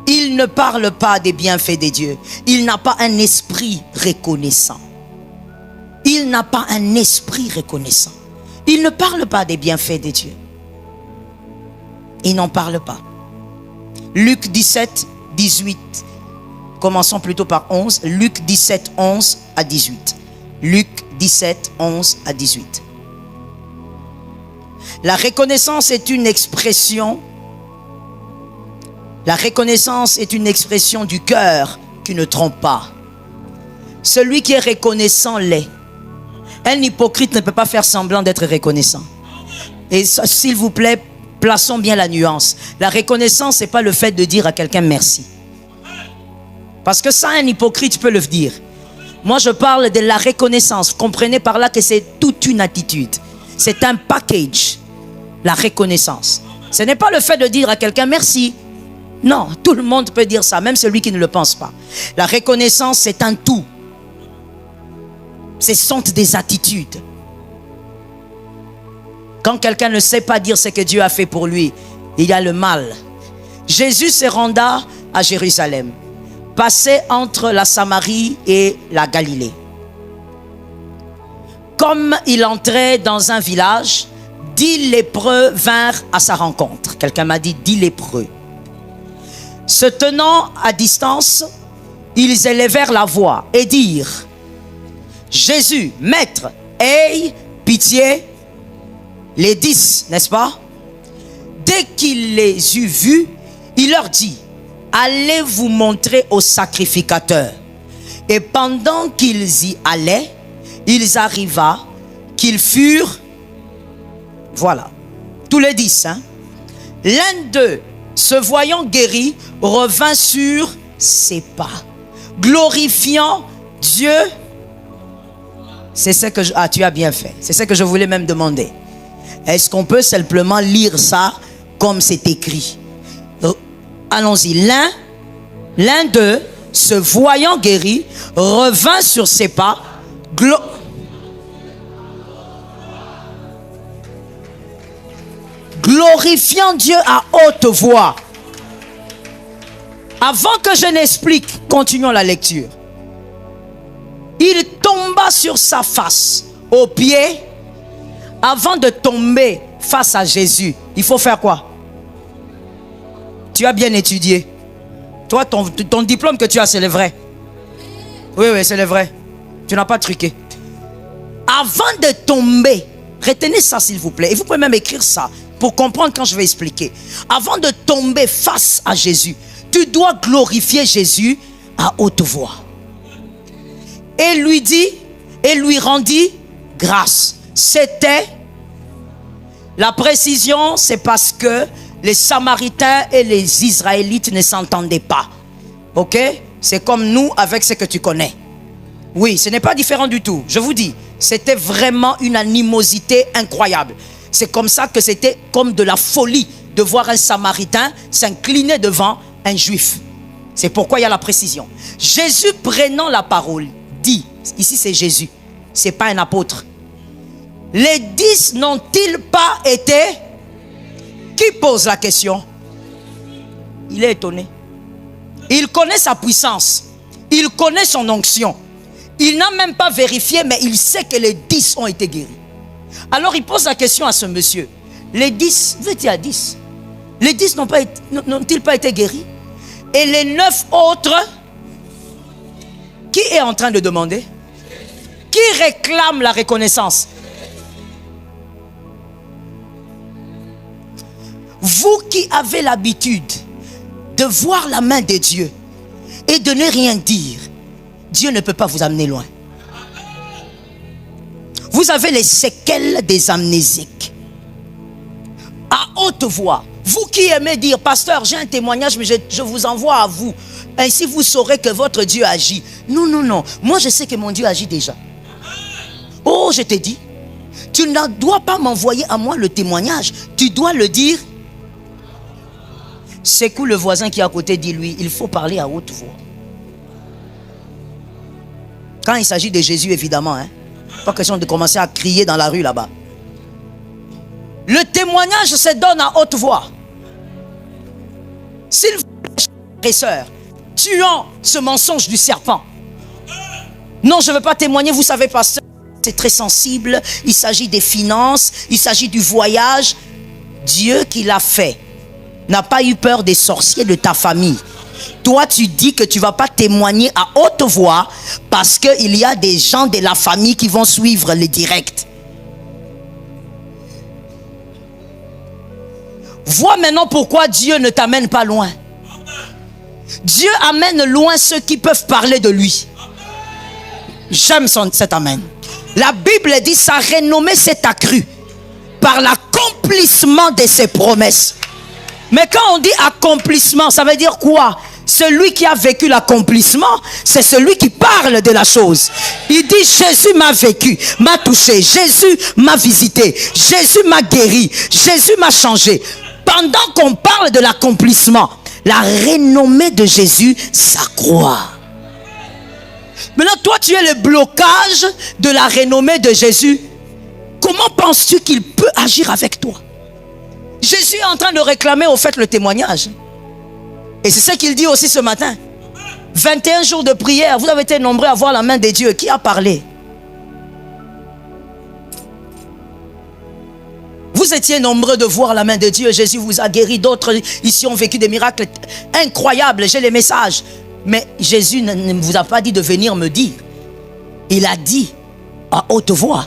Il ne parle pas des bienfaits des dieux. Il n'a pas un esprit reconnaissant. Il n'a pas un esprit reconnaissant. Il ne parle pas des bienfaits des dieux. Il n'en parle pas. Luc 17, 18. Commençons plutôt par 11. Luc 17, 11 à 18. Luc 17, 11 à 18. La reconnaissance est une expression. La reconnaissance est une expression du cœur qui ne trompe pas. Celui qui est reconnaissant l'est. Un hypocrite ne peut pas faire semblant d'être reconnaissant. Et s'il vous plaît, Plaçons bien la nuance. La reconnaissance, ce n'est pas le fait de dire à quelqu'un merci. Parce que ça, un hypocrite peut le dire. Moi, je parle de la reconnaissance. Vous comprenez par là que c'est toute une attitude. C'est un package. La reconnaissance. Ce n'est pas le fait de dire à quelqu'un merci. Non, tout le monde peut dire ça, même celui qui ne le pense pas. La reconnaissance, c'est un tout. Ce sont des attitudes. Quand quelqu'un ne sait pas dire ce que Dieu a fait pour lui, il y a le mal. Jésus se renda à Jérusalem, passé entre la Samarie et la Galilée. Comme il entrait dans un village, 10 lépreux vinrent à sa rencontre. Quelqu'un m'a dit 10 lépreux. Se tenant à distance, ils élevèrent la voix et dirent: Jésus, Maître, aie pitié. Les 10, n'est-ce pas? Dès qu'il les eut vus, il leur dit: allez vous montrer au sacrificateur. Et pendant qu'ils y allaient, ils arriva qu'ils furent, voilà, tous les 10, hein? L'un d'eux, se voyant guéri, revint sur ses pas, glorifiant Dieu. C'est ce que tu as bien fait. C'est ce que je voulais même demander. Est-ce qu'on peut simplement lire ça comme c'est écrit? Allons-y. L'un d'eux, se voyant guéri, revint sur ses pas, glorifiant Dieu à haute voix. Avant que je n'explique, continuons la lecture. Il tomba sur sa face, aux pieds. Avant de tomber face à Jésus, il faut faire quoi? Tu as bien étudié. Toi, ton diplôme que tu as, c'est le vrai. Oui, c'est le vrai. Tu n'as pas truqué. Avant de tomber, retenez ça s'il vous plaît. Et vous pouvez même écrire ça pour comprendre quand je vais expliquer. Avant de tomber face à Jésus, tu dois glorifier Jésus à haute voix. Et lui dit, et lui rendit grâce. C'était, la précision, c'est parce que les Samaritains et les Israélites ne s'entendaient pas. Ok? C'est comme nous avec ce que tu connais. Oui, ce n'est pas différent du tout. Je vous dis, c'était vraiment une animosité incroyable. C'est comme ça que c'était comme de la folie de voir un Samaritain s'incliner devant un Juif. C'est pourquoi il y a la précision. Jésus prenant la parole dit, ici c'est Jésus, c'est pas un apôtre. Les 10 n'ont-ils pas été? Qui pose la question? Il est étonné. Il connaît sa puissance. Il connaît son onction. Il n'a même pas vérifié, mais il sait que les 10 ont été guéris. Alors il pose la question à ce monsieur. Les 10, vous étiez à 10. Les 10 n'ont-ils pas été guéris? Et les 9 autres, qui est en train de demander? Qui réclame la reconnaissance? Vous qui avez l'habitude de voir la main de Dieu et de ne rien dire, Dieu ne peut pas vous amener loin. Vous avez les séquelles des amnésiques. À haute voix, vous qui aimez dire, pasteur, j'ai un témoignage, mais je vous envoie à vous. Ainsi vous saurez que votre Dieu agit. Non, non, non. Moi, je sais que mon Dieu agit déjà. Oh, je t'ai dit, tu ne dois pas m'envoyer à moi le témoignage. Tu dois le dire. Secoue le voisin qui est à côté, dis-lui, il faut parler à haute voix. Quand il s'agit de Jésus, évidemment, hein. Pas question de commencer à crier dans la rue là-bas. Le témoignage se donne à haute voix. S'il vous plaît, frères et sœurs, tuant ce mensonge du serpent. Non, je ne veux pas témoigner, vous savez, pasteur, c'est très sensible. Il s'agit des finances, il s'agit du voyage. Dieu qui l'a fait n'a pas eu peur des sorciers de ta famille. Toi, tu dis que tu ne vas pas témoigner à haute voix parce qu'il y a des gens de la famille qui vont suivre les directs. Vois maintenant pourquoi Dieu ne t'amène pas loin. Dieu amène loin ceux qui peuvent parler de lui. J'aime cet amène. La Bible dit sa renommée s'est accrue par la l'accomplissement de ses promesses. Mais quand on dit accomplissement, ça veut dire quoi? Celui qui a vécu l'accomplissement, c'est celui qui parle de la chose. Il dit Jésus m'a vécu, m'a touché, Jésus m'a visité, Jésus m'a guéri, Jésus m'a changé. Pendant qu'on parle de l'accomplissement, la renommée de Jésus s'accroît. Maintenant, toi, tu es le blocage de la renommée de Jésus. Comment penses-tu qu'il peut agir avec toi? Jésus est en train de réclamer au fait le témoignage. Et c'est ce qu'il dit aussi ce matin. 21 jours de prière, vous avez été nombreux à voir la main de Dieu. Qui a parlé? Vous étiez nombreux de voir la main de Dieu. Jésus vous a guéri. D'autres ici ont vécu des miracles incroyables. J'ai les messages. Mais Jésus ne vous a pas dit de venir me dire. Il a dit à haute voix.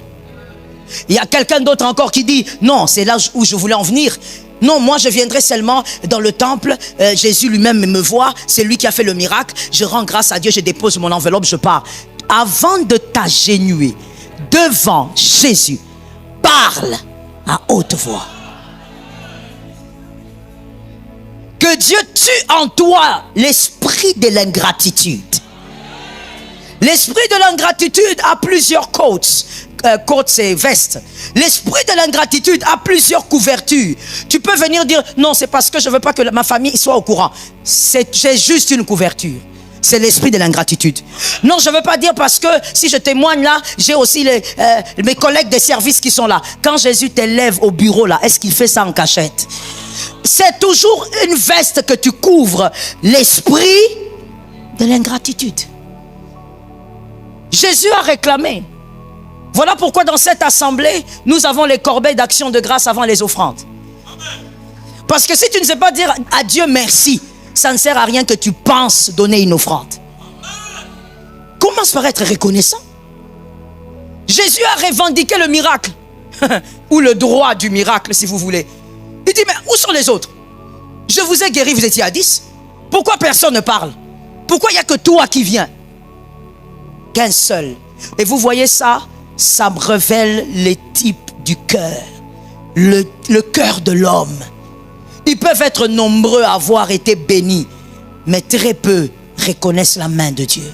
Il y a quelqu'un d'autre encore qui dit, non, c'est là où je voulais en venir. Non, moi je viendrai seulement dans le temple. Jésus lui-même me voit. C'est lui qui a fait le miracle. Je rends grâce à Dieu, je dépose mon enveloppe, je pars. Avant de t'agenouiller devant Jésus, parle à haute voix. Que Dieu tue en toi l'esprit de l'ingratitude. L'esprit de l'ingratitude a plusieurs côtes. Côte, c'est veste. L'esprit de l'ingratitude a plusieurs couvertures. Tu peux venir dire, non, c'est parce que je ne veux pas que ma famille soit au courant. C'est juste une couverture. C'est l'esprit de l'ingratitude. Non, je ne veux pas dire parce que si je témoigne là, j'ai aussi mes collègues des services qui sont là. Quand Jésus t'élève au bureau là, est-ce qu'il fait ça en cachette? C'est toujours une veste que tu couvres. L'esprit de l'ingratitude. Jésus a réclamé. Voilà pourquoi dans cette assemblée, nous avons les corbeilles d'action de grâce avant les offrandes. Parce que si tu ne sais pas dire à Dieu merci, ça ne sert à rien que tu penses donner une offrande. Commence par être reconnaissant. Jésus a revendiqué le miracle. Ou le droit du miracle si vous voulez. Il dit mais où sont les autres? Je vous ai guéri, vous étiez à 10. Pourquoi personne ne parle? Pourquoi il n'y a que toi qui viens? Qu'un seul. Et vous voyez ça? Ça me révèle les types du cœur. Le cœur de l'homme. Ils peuvent être nombreux à avoir été bénis, mais très peu reconnaissent la main de Dieu.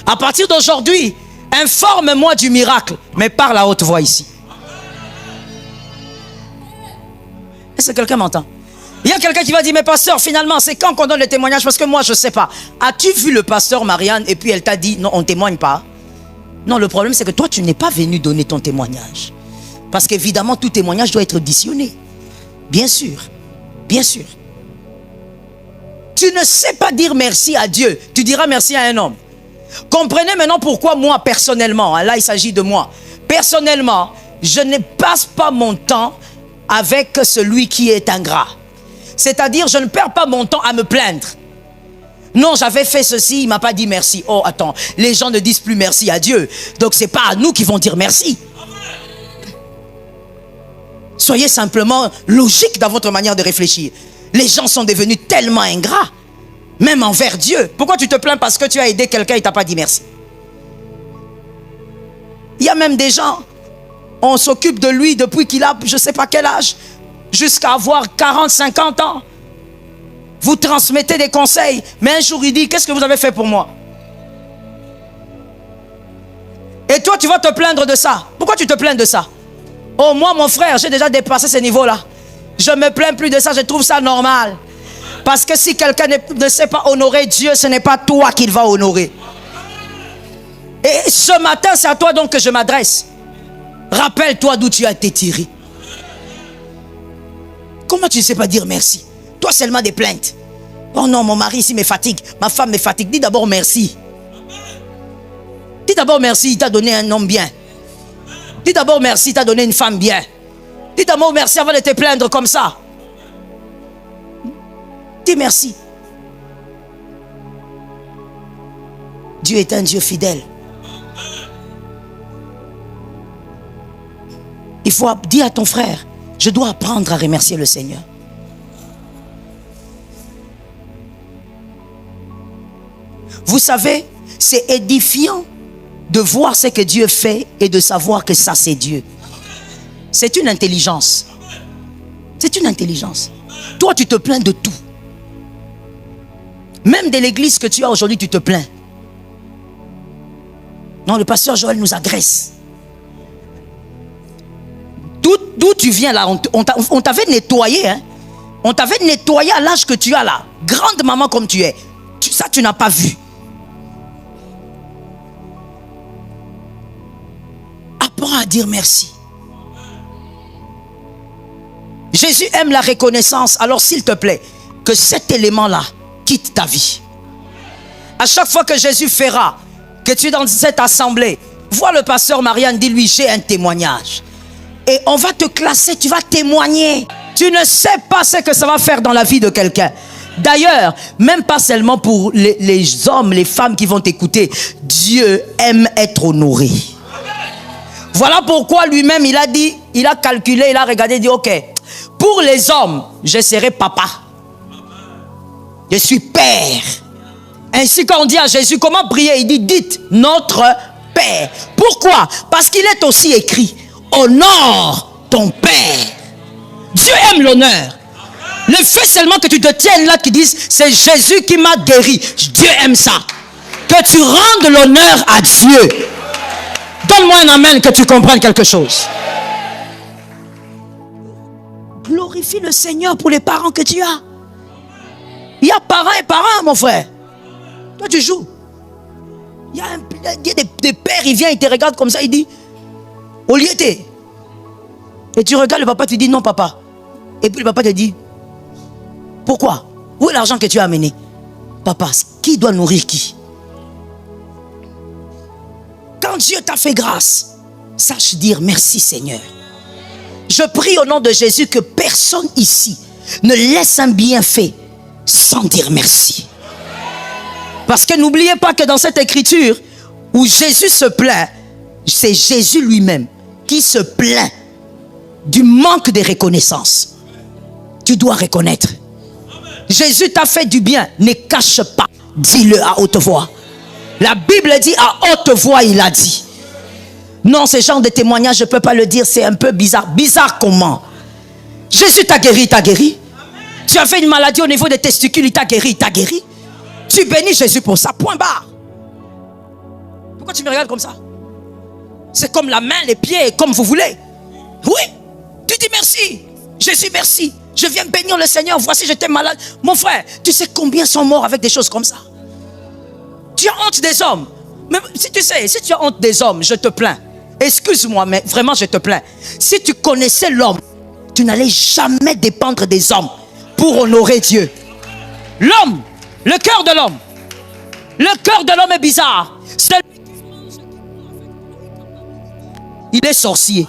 À partir d'aujourd'hui, informe-moi du miracle, mais parle à haute voix ici. Est-ce que quelqu'un m'entend? Il y a quelqu'un qui va dire, mais pasteur, finalement, c'est quand qu'on donne le témoignage? Parce que moi, je ne sais pas. As-tu vu le pasteur Marianne et puis elle t'a dit, non, on ne témoigne pas? Non, le problème, c'est que toi, tu n'es pas venu donner ton témoignage. Parce qu'évidemment, tout témoignage doit être auditionné. Bien sûr. Bien sûr. Tu ne sais pas dire merci à Dieu. Tu diras merci à un homme. Comprenez maintenant pourquoi moi, personnellement, là, il s'agit de moi. Personnellement, je ne passe pas mon temps avec celui qui est ingrat. C'est-à-dire, je ne perds pas mon temps à me plaindre. Non, j'avais fait ceci, il ne m'a pas dit merci. Oh, attends, les gens ne disent plus merci à Dieu. Donc, ce n'est pas à nous qui vont dire merci. Soyez simplement logique dans votre manière de réfléchir. Les gens sont devenus tellement ingrats, même envers Dieu. Pourquoi tu te plains parce que tu as aidé quelqu'un et il ne t'a pas dit merci? Il y a même des gens, on s'occupe de lui depuis qu'il a je ne sais pas quel âge, jusqu'à avoir 40, 50 ans. Vous transmettez des conseils, mais un jour il dit, qu'est-ce que vous avez fait pour moi? Et toi tu vas te plaindre de ça. Pourquoi tu te plains de ça? Oh, moi mon frère, j'ai déjà dépassé ce niveau-là. Je ne me plains plus de ça, je trouve ça normal. Parce que si quelqu'un ne sait pas honorer Dieu, ce n'est pas toi qu'il va honorer. Et ce matin, c'est à toi donc que je m'adresse. Rappelle-toi d'où tu as été tiré. Comment tu ne sais pas dire merci? Toi seulement des plaintes. Oh non, mon mari ici me fatigue, ma femme me fatigue. Dis d'abord merci. Dis d'abord merci, il t'a donné un homme bien. Dis d'abord merci, il t'a donné une femme bien. Dis d'abord merci avant de te plaindre comme ça. Dis merci. Dieu est un Dieu fidèle. Il faut dire à ton frère, je dois apprendre à remercier le Seigneur. Vous savez, c'est édifiant de voir ce que Dieu fait et de savoir que ça c'est Dieu. C'est une intelligence. C'est une intelligence. Toi, tu te plains de tout. Même de l'église que tu as aujourd'hui, tu te plains. Non, le pasteur Joël nous agresse. D'où tu viens là? On t'avait nettoyé. Hein? On t'avait nettoyé à l'âge que tu as là. Grande maman comme tu es. Ça, tu n'as pas vu. Apprends à dire merci. Jésus aime la reconnaissance. Alors s'il te plaît, que cet élément-là quitte ta vie. À chaque fois que Jésus fera que tu es dans cette assemblée, vois le pasteur Marianne, dis-lui, j'ai un témoignage. Et on va te classer, tu vas témoigner. Tu ne sais pas ce que ça va faire dans la vie de quelqu'un. D'ailleurs, même pas seulement pour les hommes, les femmes qui vont t'écouter, Dieu aime être honoré. Voilà pourquoi lui-même, il a dit, il a calculé, il a regardé, il dit, ok, pour les hommes, je serai papa. Je suis père. Ainsi qu'on dit à Jésus, comment prier? Il dit, dites notre Père. Pourquoi? Parce qu'il est aussi écrit, honore ton Père. Dieu aime l'honneur. Le fait seulement que tu te tiennes là, qui disent, c'est Jésus qui m'a guéri. Dieu aime ça. Que tu rendes l'honneur à Dieu. Donne-moi un amen que tu comprennes quelque chose. Glorifie le Seigneur pour les parents que tu as. Il y a parents et parents, mon frère. Toi, tu joues. Il y a des pères, il vient, il te regarde comme ça, il dit, au lieu de... Et tu regardes le papa, tu dis, non papa. Et puis le papa te dit, pourquoi? Où est l'argent que tu as amené? Papa, qui doit nourrir qui? Quand Dieu t'a fait grâce, sache dire merci Seigneur. Je prie au nom de Jésus que personne ici ne laisse un bienfait sans dire merci. Parce que n'oubliez pas que dans cette écriture où Jésus se plaint, c'est Jésus lui-même qui se plaint du manque de reconnaissance. Tu dois reconnaître. Jésus t'a fait du bien, ne cache pas, dis-le à haute voix. La Bible dit à haute voix, il a dit. Non, ce genre de témoignage, je ne peux pas le dire, c'est un peu bizarre. Bizarre comment? Jésus t'a guéri, il t'a guéri. Tu as fait une maladie au niveau des testicules, il t'a guéri, il t'a guéri. Tu bénis Jésus pour ça, point barre. Pourquoi tu me regardes comme ça? C'est comme la main, les pieds, comme vous voulez. Oui, tu dis merci. Jésus, merci. Je viens bénir le Seigneur, voici j'étais malade. Mon frère, tu sais combien sont morts avec des choses comme ça? Tu as honte des hommes. Mais si tu sais, si tu as honte des hommes, je te plains. Excuse-moi, mais vraiment je te plains. Si tu connaissais l'homme, tu n'allais jamais dépendre des hommes pour honorer Dieu. L'homme, le cœur de l'homme. Le cœur de l'homme est bizarre. Il est sorcier.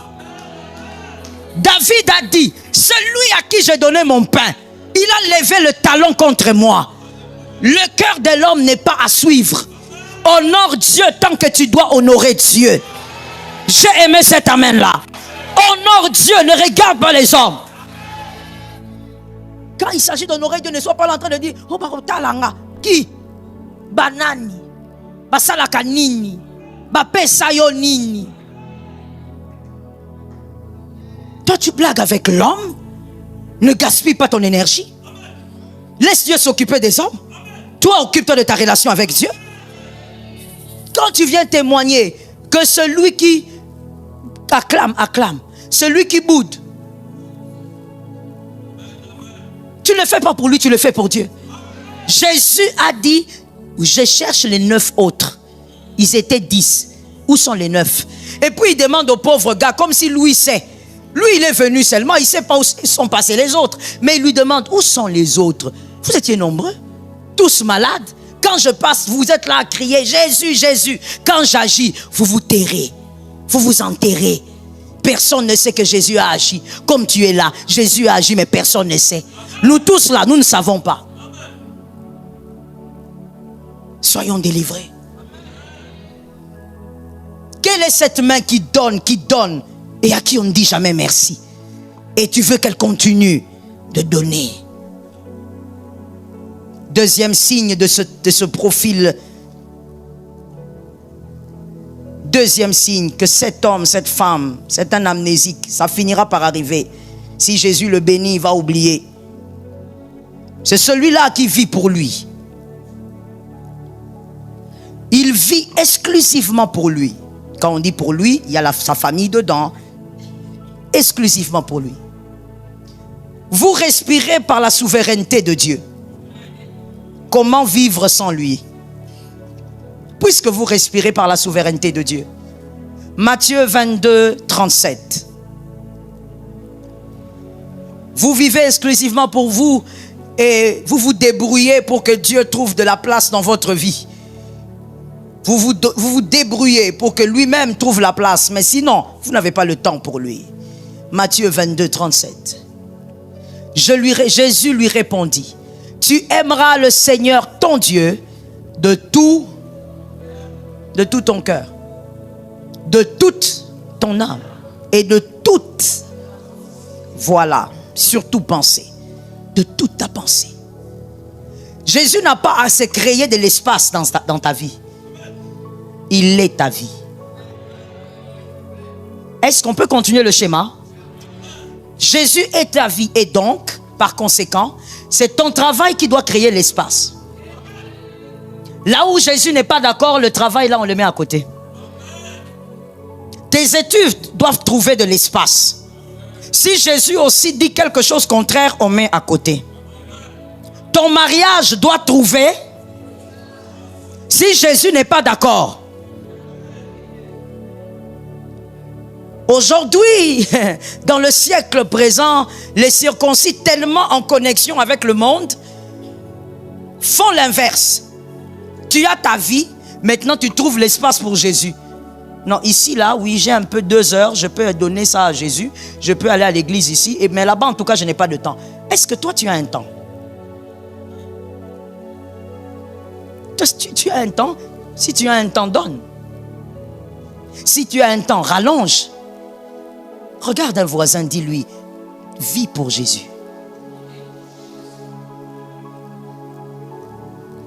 David a dit, celui à qui j'ai donné mon pain, il a levé le talon contre moi. Le cœur de l'homme n'est pas à suivre. Honore Dieu tant que tu dois honorer Dieu. J'ai aimé cet amen-là. Honore Dieu, ne regarde pas les hommes. Quand il s'agit d'honorer Dieu, ne sois pas en train de dire, oh, barotalanga, qui? Banani, basalaka nini, bapesayo nini. Toi, tu blagues avec l'homme. Ne gaspille pas ton énergie. Laisse Dieu s'occuper des hommes. Toi, occupe-toi de ta relation avec Dieu. Quand tu viens témoigner que celui qui acclame, acclame. Celui qui boude. Tu ne le fais pas pour lui, tu le fais pour Dieu. Jésus a dit, je cherche les 9 autres. Ils étaient 10. Où sont les 9? Et puis il demande au pauvre gars, comme si lui sait. Lui, il est venu seulement, il ne sait pas où sont passés les autres. Mais il lui demande, où sont les autres? Vous étiez nombreux, tous malades. Quand je passe, vous êtes là à crier, Jésus, Jésus. Quand j'agis, vous vous tairez. Vous vous enterrez. Personne ne sait que Jésus a agi. Comme tu es là, Jésus a agi, mais personne ne sait. Nous tous là, nous ne savons pas. Soyons délivrés. Quelle est cette main qui donne et à qui on ne dit jamais merci? Et tu veux qu'elle continue de donner. Deuxième signe de ce profil Deuxième signe, que cet homme, cette femme, c'est un amnésique. Ça finira par arriver. Si Jésus le bénit, il va oublier. C'est celui-là qui vit pour lui. Il vit exclusivement pour lui. Quand on dit pour lui, il y a sa famille dedans. Exclusivement pour lui. Vous respirez par la souveraineté de Dieu. Comment vivre sans lui? Puisque vous respirez par la souveraineté de Dieu. Matthieu 22, 37. Vous vivez exclusivement pour vous et vous vous débrouillez pour que Dieu trouve de la place dans votre vie. Vous vous débrouillez pour que lui-même trouve la place, mais sinon, vous n'avez pas le temps pour lui. Matthieu 22, 37. Jésus lui répondit, tu aimeras le Seigneur ton Dieu de tout ton cœur, de toute ton âme et de toute, voilà, surtout pensée, de toute ta pensée. Jésus n'a pas à se créer de l'espace dans ta vie. Il est ta vie. Est-ce qu'on peut continuer le schéma? Jésus est ta vie et donc, par conséquent, c'est ton travail qui doit créer l'espace. Là où Jésus n'est pas d'accord, le travail, là, on le met à côté. Tes études doivent trouver de l'espace. Si Jésus aussi dit quelque chose contraire, on met à côté. Ton mariage doit trouver. Si Jésus n'est pas d'accord. Aujourd'hui, dans le siècle présent, les circoncis tellement en connexion avec le monde font l'inverse. Tu as ta vie, maintenant tu trouves l'espace pour Jésus. Non, ici, là, oui, j'ai un peu 2 heures, je peux donner ça à Jésus, je peux aller à l'église ici, mais là-bas, en tout cas, je n'ai pas de temps. Est-ce que toi, tu as un temps? Tu as un temps? Si tu as un temps, donne. Si tu as un temps, rallonge. Regarde un voisin, dis-lui, vis pour Jésus.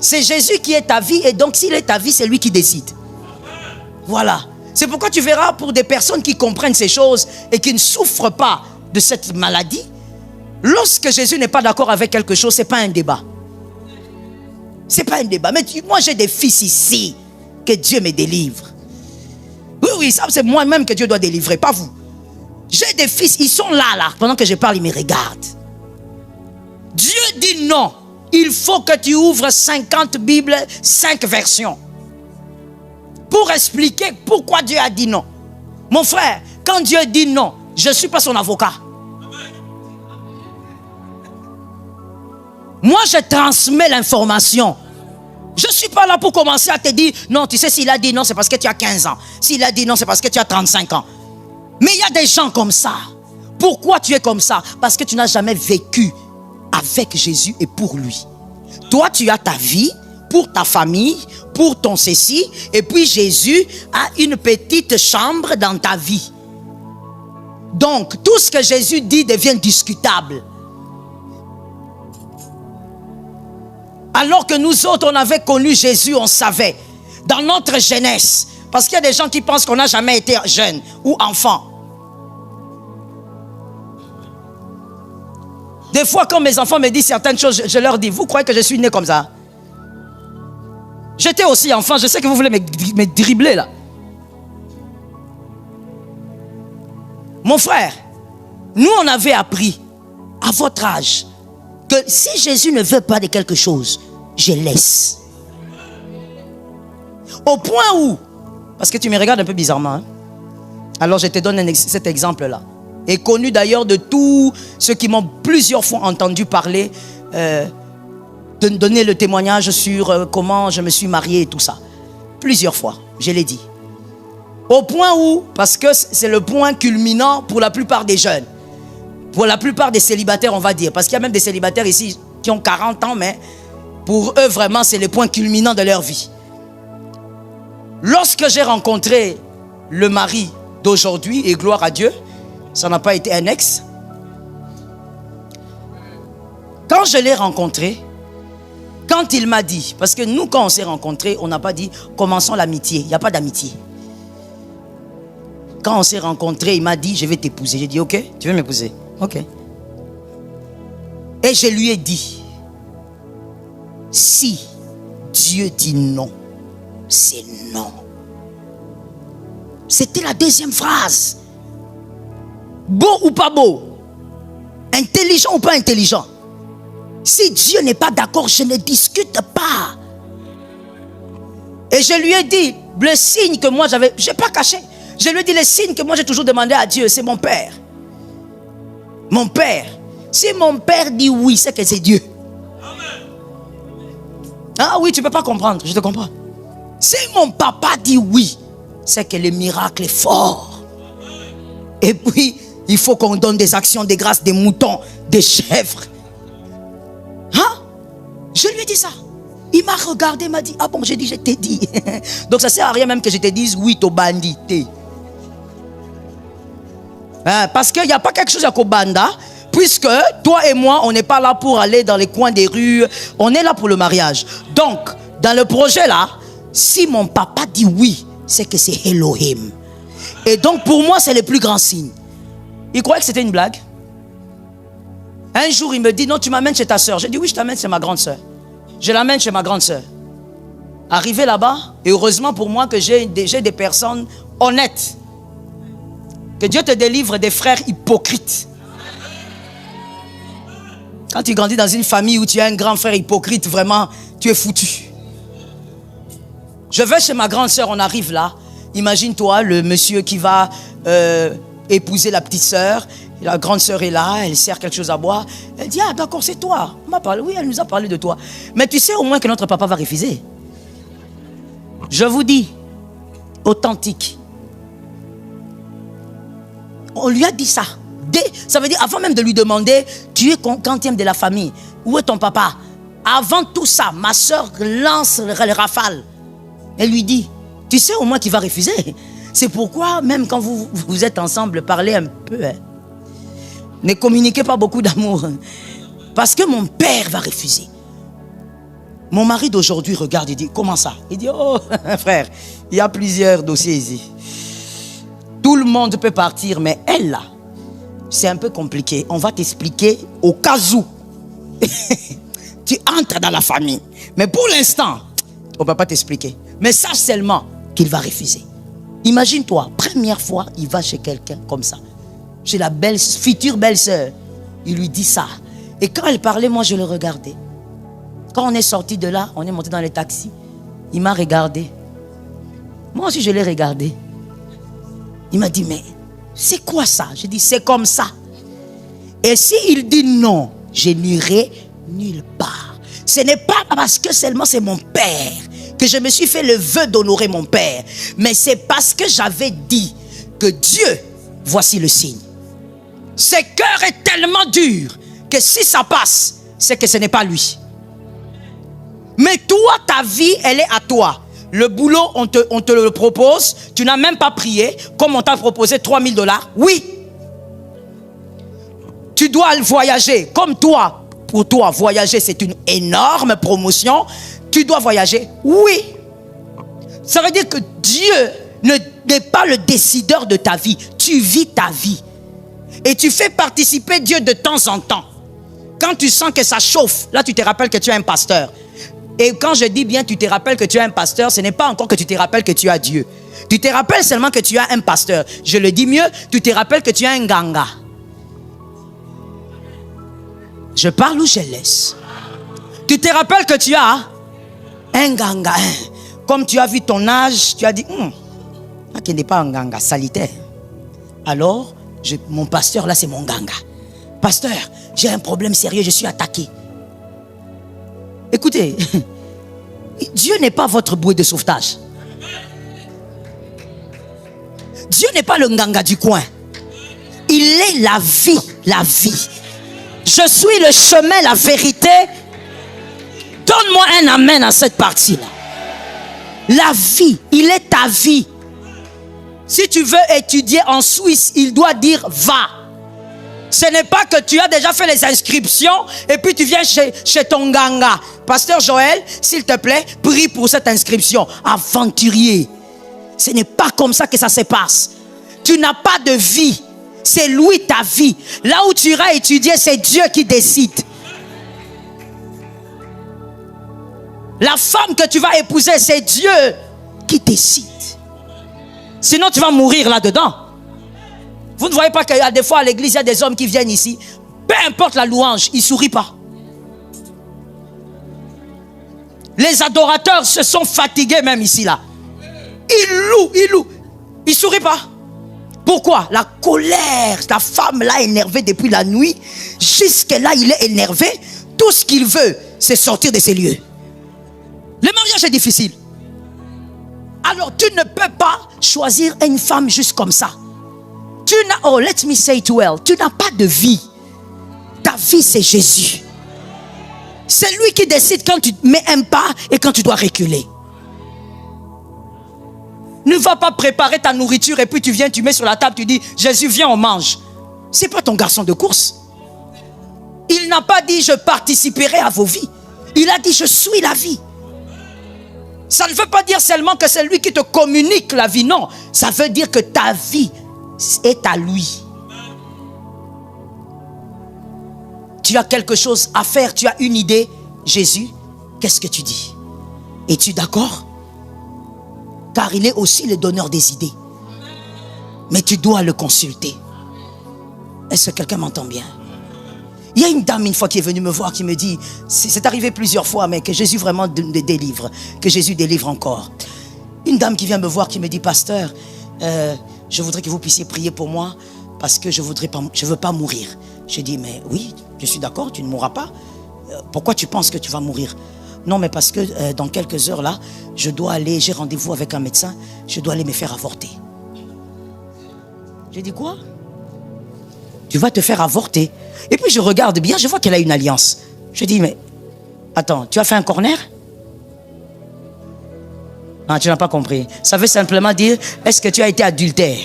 C'est Jésus qui est ta vie et donc s'il est ta vie, c'est lui qui décide. Voilà. C'est pourquoi tu verras pour des personnes qui comprennent ces choses et qui ne souffrent pas de cette maladie, lorsque Jésus n'est pas d'accord avec quelque chose, ce n'est pas un débat. Ce n'est pas un débat. Mais moi j'ai des fils ici, que Dieu me délivre. Oui, ça c'est moi-même que Dieu doit délivrer, pas vous. J'ai des fils, ils sont là, pendant que je parle, ils me regardent. Dieu dit non. Il faut que tu ouvres 50 Bibles, 5 versions. Pour expliquer pourquoi Dieu a dit non. Mon frère, quand Dieu dit non, je ne suis pas son avocat. Moi, je transmets l'information. Je ne suis pas là pour commencer à te dire, non, tu sais, s'il a dit non, c'est parce que tu as 15 ans. S'il a dit non, c'est parce que tu as 35 ans. Mais il y a des gens comme ça. Pourquoi tu es comme ça? Parce que tu n'as jamais vécu avec Jésus et pour lui. Toi, tu as ta vie pour ta famille, pour ton ceci. Et puis Jésus a une petite chambre dans ta vie. Donc, tout ce que Jésus dit devient discutable. Alors que nous autres, on avait connu Jésus, on savait. Dans notre jeunesse. Parce qu'il y a des gens qui pensent qu'on n'a jamais été jeune ou enfant. Des fois, quand mes enfants me disent certaines choses, je leur dis, vous croyez que je suis né comme ça? J'étais aussi enfant, je sais que vous voulez me dribbler là. Mon frère, nous on avait appris, à votre âge, que si Jésus ne veut pas de quelque chose, je laisse. Au point où, parce que tu me regardes un peu bizarrement, hein? Alors je te donne cet exemple-là. Et connu d'ailleurs de tous ceux qui m'ont plusieurs fois entendu parler, de donner le témoignage sur comment je me suis marié et tout ça. Plusieurs fois, je l'ai dit. Au point où, parce que c'est le point culminant pour la plupart des jeunes, pour la plupart des célibataires on va dire, parce qu'il y a même des célibataires ici qui ont 40 ans, mais pour eux vraiment c'est le point culminant de leur vie. Lorsque j'ai rencontré le mari d'aujourd'hui, et gloire à Dieu, ça n'a pas été un ex. Quand je l'ai rencontré, quand il m'a dit, parce que nous quand on s'est rencontrés, on n'a pas dit commençons l'amitié, il n'y a pas d'amitié. Quand on s'est rencontrés, il m'a dit, je vais t'épouser. J'ai dit, ok, tu veux m'épouser? Ok. Et je lui ai dit, si Dieu dit non, c'est non. C'était la deuxième phrase. Beau ou pas beau? Intelligent ou pas intelligent? Si Dieu n'est pas d'accord, je ne discute pas. Et je lui ai dit, le signe que moi j'avais, je n'ai pas caché. Je lui ai dit, le signe que moi j'ai toujours demandé à Dieu, c'est mon père. Mon père. Si mon père dit oui, c'est que c'est Dieu. Ah oui, tu ne peux pas comprendre, je te comprends. Si mon papa dit oui, c'est que le miracle est fort. Et puis, il faut qu'on donne des actions, des grâces, des moutons, des chèvres. Hein? Je lui ai dit ça. Il m'a regardé, il m'a dit, ah bon, j'ai dit, je t'ai dit. Donc ça ne sert à rien même que je te dise, oui, t'es bandit. Hein? Parce qu'il n'y a pas quelque chose à Kobanda. Puisque toi et moi, on n'est pas là pour aller dans les coins des rues. On est là pour le mariage. Donc, dans le projet là, si mon papa dit oui, c'est que c'est Elohim. Et donc, pour moi, c'est le plus grand signe. Il croyait que c'était une blague. Un jour, il me dit, non, tu m'amènes chez ta soeur. J'ai dit, oui, je t'amène chez ma grande soeur. Je l'amène chez ma grande soeur. Arrivé là-bas, et heureusement pour moi que j'ai des personnes honnêtes. Que Dieu te délivre des frères hypocrites. Quand tu grandis dans une famille où tu as un grand frère hypocrite, vraiment, tu es foutu. Je vais chez ma grande soeur, on arrive là. Imagine-toi le monsieur qui va épouser la petite soeur. La grande soeur est là, elle sert quelque chose à boire. Elle dit, ah d'accord, c'est toi. On m'a parlé. Oui, elle nous a parlé de toi. Mais tu sais au moins que notre papa va refuser. Je vous dis, authentique. On lui a dit ça. Ça veut dire, avant même de lui demander, tu es quantième de la famille, où est ton papa? Avant tout ça, ma soeur lance le rafale. Elle lui dit, tu sais au moins qu'il va refuser. C'est pourquoi, même quand vous êtes ensemble, parlez un peu. Hein. Ne communiquez pas beaucoup d'amour. Parce que mon père va refuser. Mon mari d'aujourd'hui regarde et dit, comment ça? Il dit, oh frère, il y a plusieurs dossiers ici. Tout le monde peut partir, mais elle là, c'est un peu compliqué. On va t'expliquer au cas où tu entres dans la famille. Mais pour l'instant, on ne va pas t'expliquer. Mais sache seulement qu'il va refuser. Imagine-toi, première fois, il va chez quelqu'un comme ça. Chez la future belle-sœur. Il lui dit ça. Et quand elle parlait, moi je le regardais. Quand on est sorti de là, on est monté dans le taxi. Il m'a regardé. Moi aussi je l'ai regardé. Il m'a dit, mais c'est quoi ça? J'ai dit, c'est comme ça. Et s'il dit non, je n'irai nulle part. Ce n'est pas parce que seulement c'est mon père que je me suis fait le vœu d'honorer mon père. Mais c'est parce que j'avais dit que Dieu, voici le signe. Ce cœur est tellement dur que si ça passe, c'est que ce n'est pas lui. Mais toi, ta vie, elle est à toi. Le boulot, on te le propose. Tu n'as même pas prié. Comme on t'a proposé $3000. Oui. Tu dois voyager. Comme toi, pour toi, voyager, c'est une énorme promotion. Tu dois voyager. Oui. Ça veut dire que Dieu n'est pas le décideur de ta vie. Tu vis ta vie. Et tu fais participer Dieu de temps en temps. Quand tu sens que ça chauffe, là, tu te rappelles que tu es un pasteur. Et quand je dis bien tu te rappelles que tu es un pasteur, ce n'est pas encore que tu te rappelles que tu as Dieu. Tu te rappelles seulement que tu as un pasteur. Je le dis mieux, tu te rappelles que tu as un ganga. Je parle ou je laisse? Tu te rappelles que tu as un ganga. Comme tu as vu ton âge, tu as dit, qui n'est pas un ganga, salitaire. Alors, mon pasteur là c'est mon ganga. Pasteur, j'ai un problème sérieux, je suis attaqué. Écoutez, Dieu n'est pas votre bouée de sauvetage. Dieu n'est pas le nganga du coin. Il est la vie, la vie. Je suis le chemin, la vérité. Donne-moi un amen à cette partie-là. La vie, il est ta vie. Si tu veux étudier en Suisse, il doit dire va. Ce n'est pas que tu as déjà fait les inscriptions et puis tu viens chez ton ganga. Pasteur Joël, s'il te plaît, prie pour cette inscription. Aventurier. Ce n'est pas comme ça que ça se passe. Tu n'as pas de vie. C'est lui ta vie. Là où tu iras étudier, c'est Dieu qui décide. La femme que tu vas épouser, c'est Dieu qui décide. Sinon, tu vas mourir là-dedans. Vous ne voyez pas qu'il y a des fois à l'église, il y a des hommes qui viennent ici. Peu importe la louange, ils ne sourient pas. Les adorateurs se sont fatigués même ici, là. Ils louent. Ils ne sourient pas. Pourquoi? La colère, la femme l'a énervé depuis la nuit. Jusque là, il est énervé. Tout ce qu'il veut, c'est sortir de ces lieux. Le mariage est difficile. Alors, tu ne peux pas choisir une femme juste comme ça. Oh, let me say it well. Tu n'as pas de vie. Ta vie, c'est Jésus. C'est lui qui décide quand tu mets un pas et quand tu dois reculer. Ne va pas préparer ta nourriture et puis tu viens, tu mets sur la table, tu dis, Jésus, viens, on mange. C'est pas ton garçon de course. Il n'a pas dit, je participerai à vos vies. Il a dit, je suis la vie. Ça ne veut pas dire seulement que c'est lui qui te communique la vie. Non, ça veut dire que ta vie est à lui. Tu as quelque chose à faire, tu as une idée. Jésus, qu'est-ce que tu dis? Es-tu d'accord? Car il est aussi le donneur des idées. Mais tu dois le consulter. Est-ce que quelqu'un m'entend bien? Il y a une dame une fois qui est venue me voir qui me dit, c'est arrivé plusieurs fois, mais que Jésus vraiment délivre, que Jésus délivre encore. Une dame qui vient me voir qui me dit, pasteur, je voudrais que vous puissiez prier pour moi parce que je veux pas mourir. Je dis, mais oui, je suis d'accord, tu ne mourras pas. Pourquoi tu penses que tu vas mourir? Non, mais parce que dans quelques heures là, je dois aller, j'ai rendez-vous avec un médecin, je dois aller me faire avorter. J'ai dit quoi? Tu vas te faire avorter. Et puis je regarde bien, je vois qu'elle a une alliance. Je dis, mais attends, tu as fait un corner? Ah, tu n'as pas compris. Ça veut simplement dire, est-ce que tu as été adultère?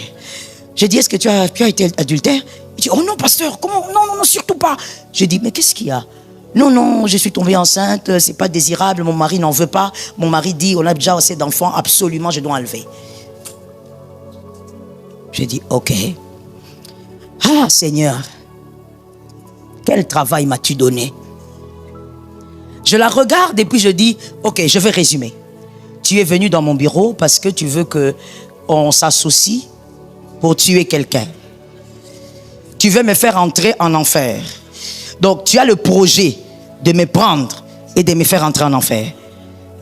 J'ai dit, est-ce que tu as été adultère? Il dit, oh non, pasteur, comment? Non, surtout pas. J'ai dit, mais qu'est-ce qu'il y a? Non, je suis tombée enceinte, c'est pas désirable, mon mari n'en veut pas. Mon mari dit, on a déjà assez d'enfants, absolument, je dois enlever. J'ai dit, ok. Ah, Seigneur, quel travail m'as-tu donné? Je la regarde et puis je dis, ok, je vais résumer. Tu es venu dans mon bureau parce que tu veux qu'on s'associe pour tuer quelqu'un. Tu veux me faire entrer en enfer. Donc, tu as le projet de me prendre et de me faire entrer en enfer.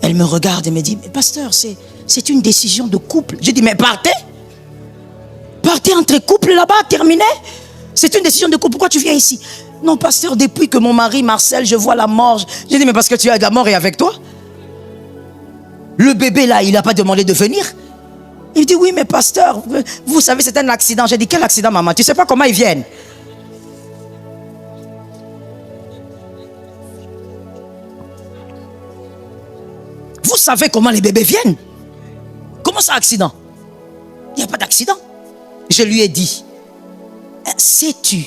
Elle me regarde et me dit, mais pasteur, c'est une décision de couple. J'ai dit, mais partez. Partez entre couples là-bas, terminé. C'est une décision de couple. Pourquoi tu viens ici? Non, pasteur, depuis que mon mari Marcel, je vois la mort. J'ai dit, mais parce que tu as de la mort et avec toi? Le bébé là, il n'a pas demandé de venir. Il dit, oui, mais pasteur, vous savez, c'est un accident. J'ai dit, quel accident, maman? Tu ne sais pas comment ils viennent? Vous savez comment les bébés viennent? Comment ça, accident? Il n'y a pas d'accident. Je lui ai dit, sais-tu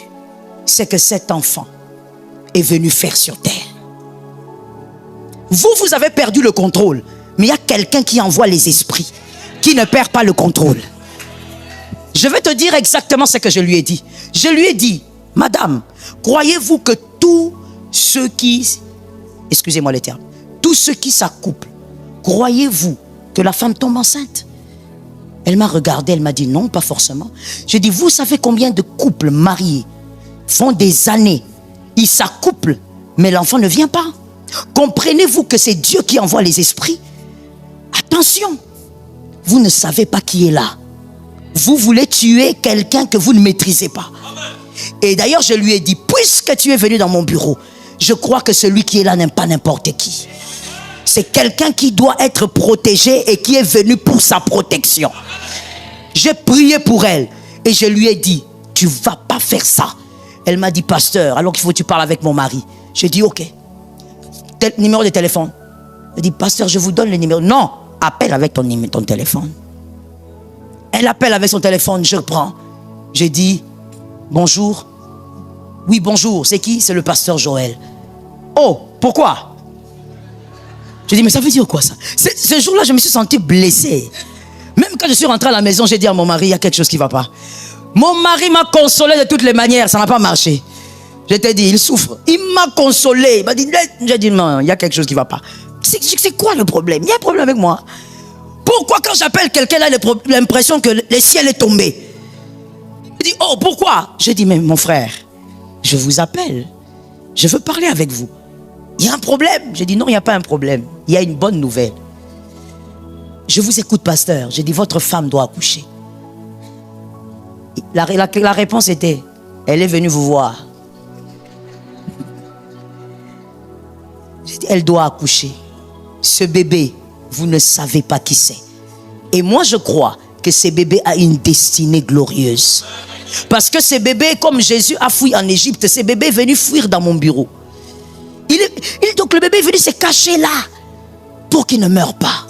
ce que cet enfant est venu faire sur terre? Vous avez perdu le contrôle. Mais il y a quelqu'un qui envoie les esprits, qui ne perd pas le contrôle. Je vais te dire exactement ce que je lui ai dit. Je lui ai dit, madame, croyez-vous que tous ceux qui, excusez-moi les termes, tous ceux qui s'accouplent, croyez-vous que la femme tombe enceinte? Elle m'a regardé, elle m'a dit non, pas forcément. J'ai dit, vous savez combien de couples mariés font des années, ils s'accouplent, mais l'enfant ne vient pas? Comprenez-vous que c'est Dieu qui envoie les esprits? Attention, vous ne savez pas qui est là. Vous voulez tuer quelqu'un que vous ne maîtrisez pas. Et d'ailleurs, je lui ai dit, puisque tu es venu dans mon bureau, je crois que celui qui est là n'est pas n'importe qui. C'est quelqu'un qui doit être protégé et qui est venu pour sa protection. J'ai prié pour elle et je lui ai dit, tu ne vas pas faire ça. Elle m'a dit, pasteur, alors qu'il faut que tu parles avec mon mari. J'ai dit, ok. Numéro de téléphone. Elle dit, pasteur, je vous donne le numéro. Non, appelle avec ton téléphone. Elle appelle avec son téléphone, je prends. J'ai dit, bonjour. Oui, bonjour. C'est qui? C'est le pasteur Joël. Oh, pourquoi? J'ai dit, mais ça veut dire quoi ça? Ce jour-là, je me suis senti blessé. Mais Même quand je suis rentré à la maison, j'ai dit à mon mari, il y a quelque chose qui ne va pas. Mon mari m'a consolé de toutes les manières, ça n'a pas marché. Je t'ai dit, il souffre. Il m'a consolé. Il m'a dit, j'ai dit, non, il y a quelque chose qui ne va pas. C'est quoi le problème? Il y a un problème avec moi. Pourquoi quand j'appelle quelqu'un, il a l'impression que le ciel est tombé? Il dit, oh, pourquoi? J'ai dit, mais mon frère, je vous appelle. Je veux parler avec vous. Il y a un problème. J'ai dit, non, il n'y a pas un problème. Il y a une bonne nouvelle. Je vous écoute, pasteur. J'ai dit, votre femme doit accoucher. La réponse était, elle est venue vous voir. J'ai dit, elle doit accoucher. Ce bébé, vous ne savez pas qui c'est. Et moi, je crois que ce bébé a une destinée glorieuse. Parce que ce bébé, comme Jésus a fui en Égypte, ce bébé est venu fuir dans mon bureau. Donc le bébé est venu se cacher là pour qu'il ne meure pas.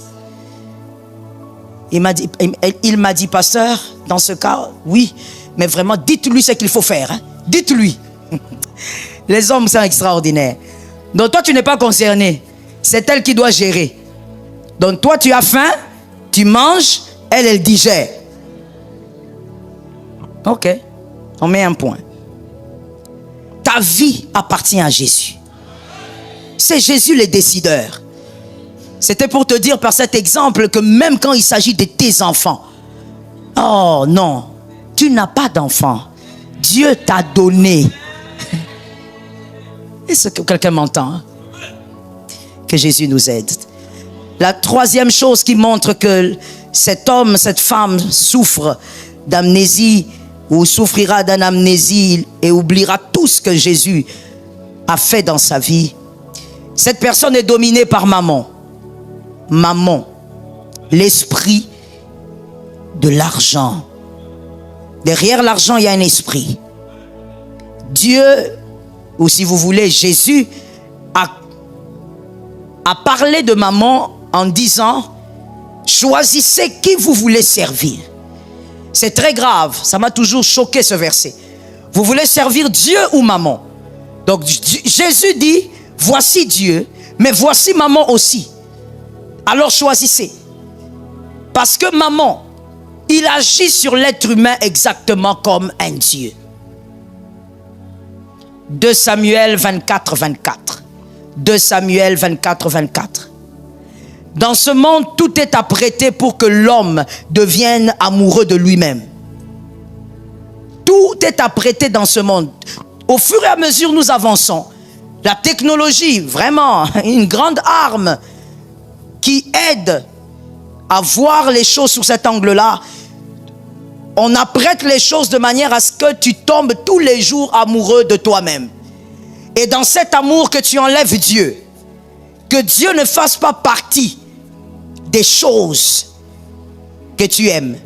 Il m'a dit, pasteur, dans ce cas, oui, mais vraiment, dites-lui ce qu'il faut faire. Hein? Dites-lui. Les hommes sont extraordinaires. Donc toi, tu n'es pas concerné. C'est elle qui doit gérer. Donc toi, tu as faim, tu manges, elle digère. Ok, on met un point. Ta vie appartient à Jésus. C'est Jésus le décideur. C'était pour te dire par cet exemple que même quand il s'agit de tes enfants, oh non, tu n'as pas d'enfant. Dieu t'a donné. Est-ce que quelqu'un m'entend? Hein? Que Jésus nous aide. La troisième chose qui montre que cet homme, cette femme souffre d'amnésie ou souffrira d'une amnésie et oubliera tout ce que Jésus a fait dans sa vie. Cette personne est dominée par maman. Maman, l'esprit de l'argent. Derrière l'argent, il y a un esprit. Dieu, ou si vous voulez, Jésus, a parlé de maman en disant, choisissez qui vous voulez servir. C'est très grave, ça m'a toujours choqué ce verset. Vous voulez servir Dieu ou maman? Donc Jésus dit, voici Dieu, mais voici maman aussi. Alors choisissez. Parce que maman, il agit sur l'être humain exactement comme un Dieu. 2 Samuel 24, 24. 2 Samuel 24, 24. Dans ce monde, tout est apprêté pour que l'homme devienne amoureux de lui-même. Tout est apprêté dans ce monde. Au fur et à mesure, nous avançons. La technologie, vraiment, une grande arme qui aide à voir les choses sous cet angle-là. On apprête les choses de manière à ce que tu tombes tous les jours amoureux de toi-même. Et dans cet amour que tu enlèves Dieu. Que Dieu ne fasse pas partie des choses que tu aimes.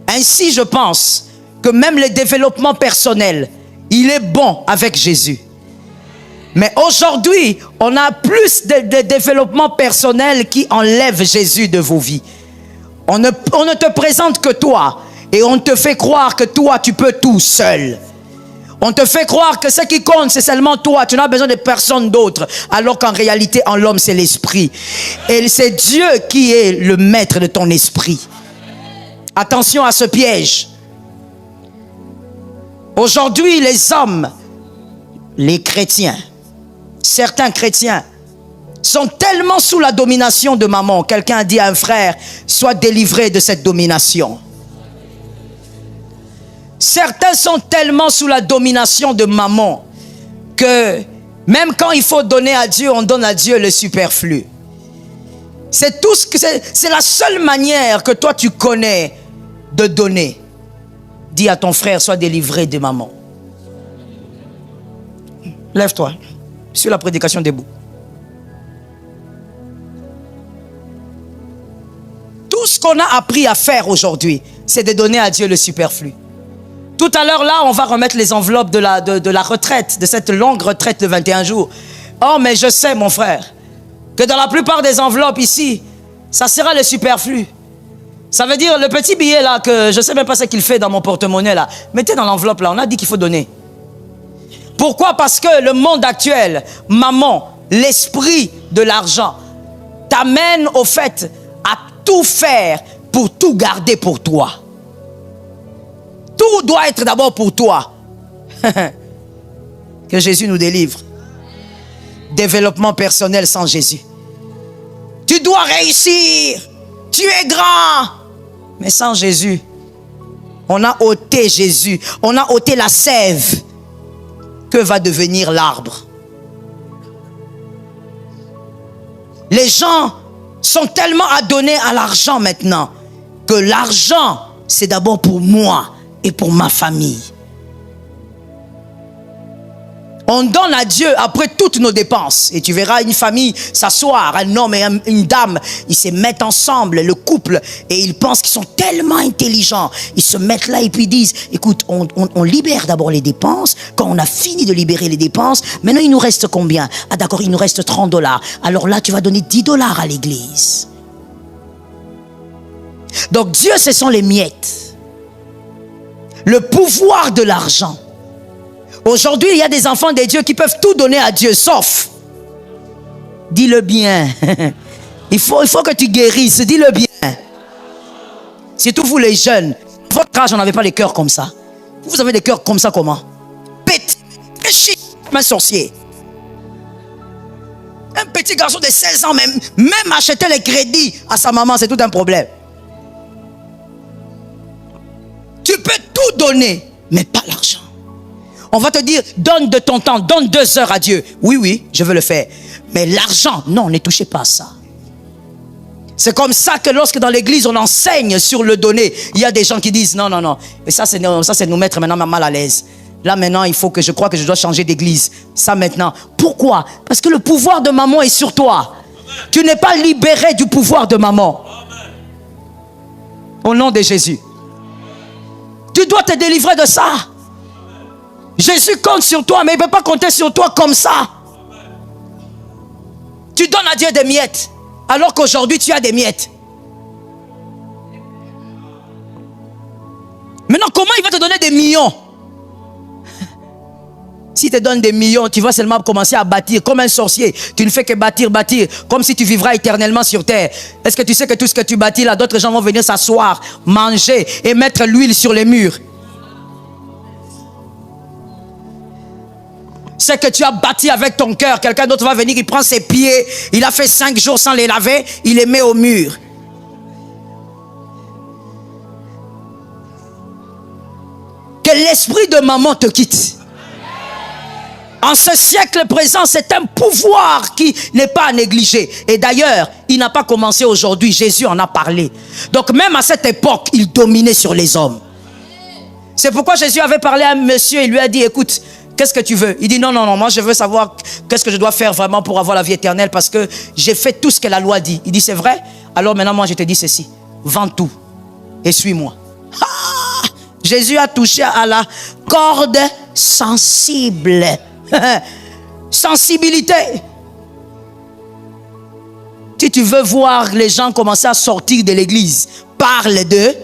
Ainsi, je pense que même le développement personnel, il est bon avec Jésus. Mais aujourd'hui, on a plus de développement personnel qui enlève Jésus de vos vies. On ne te présente que toi. Et on te fait croire que toi, tu peux tout seul. On te fait croire que ce qui compte, c'est seulement toi. Tu n'as besoin de personne d'autre. Alors qu'en réalité, en l'homme, c'est l'esprit. Et c'est Dieu qui est le maître de ton esprit. Attention à ce piège. Aujourd'hui, les hommes, les chrétiens, certains chrétiens, sont tellement sous la domination de maman. Quelqu'un a dit à un frère, sois délivré de cette domination. Certains sont tellement sous la domination de maman que même quand il faut donner à Dieu, on donne à Dieu le superflu. C'est tout ce que c'est la seule manière que toi tu connais de donner. Dis à ton frère, sois délivré de maman. Lève-toi. Sur la prédication debout. Tout ce qu'on a appris à faire aujourd'hui, c'est de donner à Dieu le superflu. Tout à l'heure, là, on va remettre les enveloppes de la retraite, de cette longue retraite de 21 jours. Oh, mais je sais, mon frère, que dans la plupart des enveloppes ici, ça sera le superflu. Ça veut dire le petit billet là, que je ne sais même pas ce qu'il fait dans mon porte-monnaie là. Mettez dans l'enveloppe là, on a dit qu'il faut donner. Pourquoi? Parce que le monde actuel, maman, l'esprit de l'argent, t'amène au fait à tout faire pour tout garder pour toi. Tout doit être d'abord pour toi. Que Jésus nous délivre. Développement personnel sans Jésus. Tu dois réussir. Tu es grand. Mais sans Jésus, on a ôté Jésus. On a ôté la sève. Que va devenir l'arbre? Les gens sont tellement adonnés à l'argent maintenant que l'argent, c'est d'abord pour moi et pour ma famille. On donne à Dieu après toutes nos dépenses. Et tu verras une famille s'asseoir, un homme et une dame, ils se mettent ensemble, le couple, et ils pensent qu'ils sont tellement intelligents. Ils se mettent là et puis disent, écoute, on libère d'abord les dépenses. Quand on a fini de libérer les dépenses, maintenant il nous reste combien? Ah d'accord, il nous reste 30 $. Alors là, tu vas donner 10 $ à l'église. Donc Dieu, ce sont les miettes. Le pouvoir de l'argent. Aujourd'hui, il y a des enfants de Dieu qui peuvent tout donner à Dieu, sauf, dis-le bien, il faut que tu guérisses, dis-le bien. Surtout vous les jeunes, votre âge, on n'avait pas les cœurs comme ça. Vous avez des cœurs comme ça comment? Petit, comme un sorcier. Un petit garçon de 16 ans, même acheter les crédits à sa maman, c'est tout un problème. Tu peux tout donner, mais pas l'argent. On va te dire, donne de ton temps, donne 2 heures à Dieu. Oui, oui, je veux le faire. Mais l'argent, non, ne touchez pas à ça. C'est comme ça que lorsque dans l'église, on enseigne sur le donner, il y a des gens qui disent, non, non, non. Et ça, c'est nous mettre maintenant mal à l'aise. Là, maintenant, il faut que je crois que je dois changer d'église. Ça, maintenant. Pourquoi? Parce que le pouvoir de maman est sur toi. Amen. Tu n'es pas libéré du pouvoir de maman. Amen. Au nom de Jésus. Tu dois te délivrer de ça. Jésus compte sur toi, mais il ne peut pas compter sur toi comme ça. Tu donnes à Dieu des miettes, alors qu'aujourd'hui tu as des miettes. Maintenant, comment il va te donner des millions? S'il te donne des millions, tu vas seulement commencer à bâtir comme un sorcier. Tu ne fais que bâtir, comme si tu vivras éternellement sur terre. Est-ce que tu sais que tout ce que tu bâtis là, d'autres gens vont venir s'asseoir, manger et mettre l'huile sur les murs? C'est que tu as bâti avec ton cœur. Quelqu'un d'autre va venir, il prend ses pieds, il a fait 5 jours sans les laver, il les met au mur. Que l'esprit de maman te quitte. En ce siècle présent, c'est un pouvoir qui n'est pas à négliger. Et d'ailleurs, il n'a pas commencé aujourd'hui. Jésus en a parlé. Donc même à cette époque, il dominait sur les hommes. C'est pourquoi Jésus avait parlé à un monsieur, il lui a dit, écoute, qu'est-ce que tu veux? Il dit non, non, non, moi je veux savoir qu'est-ce que je dois faire vraiment pour avoir la vie éternelle parce que j'ai fait tout ce que la loi dit. Il dit c'est vrai? Alors maintenant moi je te dis ceci, vends tout et suis-moi. Ah! Jésus a touché à la corde sensible. Sensibilité. Si tu veux voir les gens commencer à sortir de l'église, parle de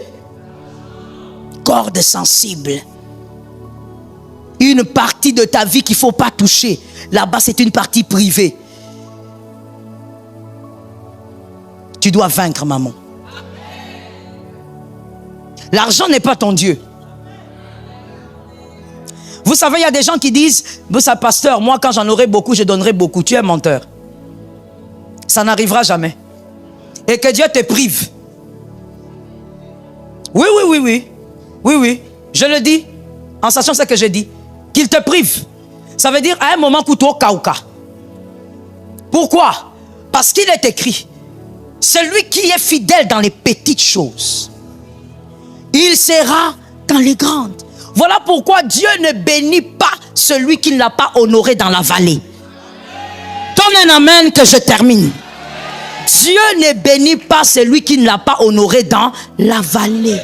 corde sensible. Une partie de ta vie qu'il ne faut pas toucher. Là-bas, c'est une partie privée. Tu dois vaincre, maman. L'argent n'est pas ton Dieu. Vous savez, il y a des gens qui disent, vous savez, pasteur, moi, quand j'en aurai beaucoup, je donnerai beaucoup. Tu es menteur. Ça n'arrivera jamais. Et que Dieu te prive. Oui, oui, oui, oui. Oui, oui. Je le dis, en sachant ce que je dis. Qu'il te prive. Ça veut dire à un moment couteau kauka. Pourquoi? Parce qu'il est écrit, celui qui est fidèle dans les petites choses, il sera dans les grandes. Voilà pourquoi Dieu ne bénit pas celui qui ne l'a pas honoré dans la vallée. Donne un amen que je termine. Dieu ne bénit pas celui qui ne l'a pas honoré dans la vallée.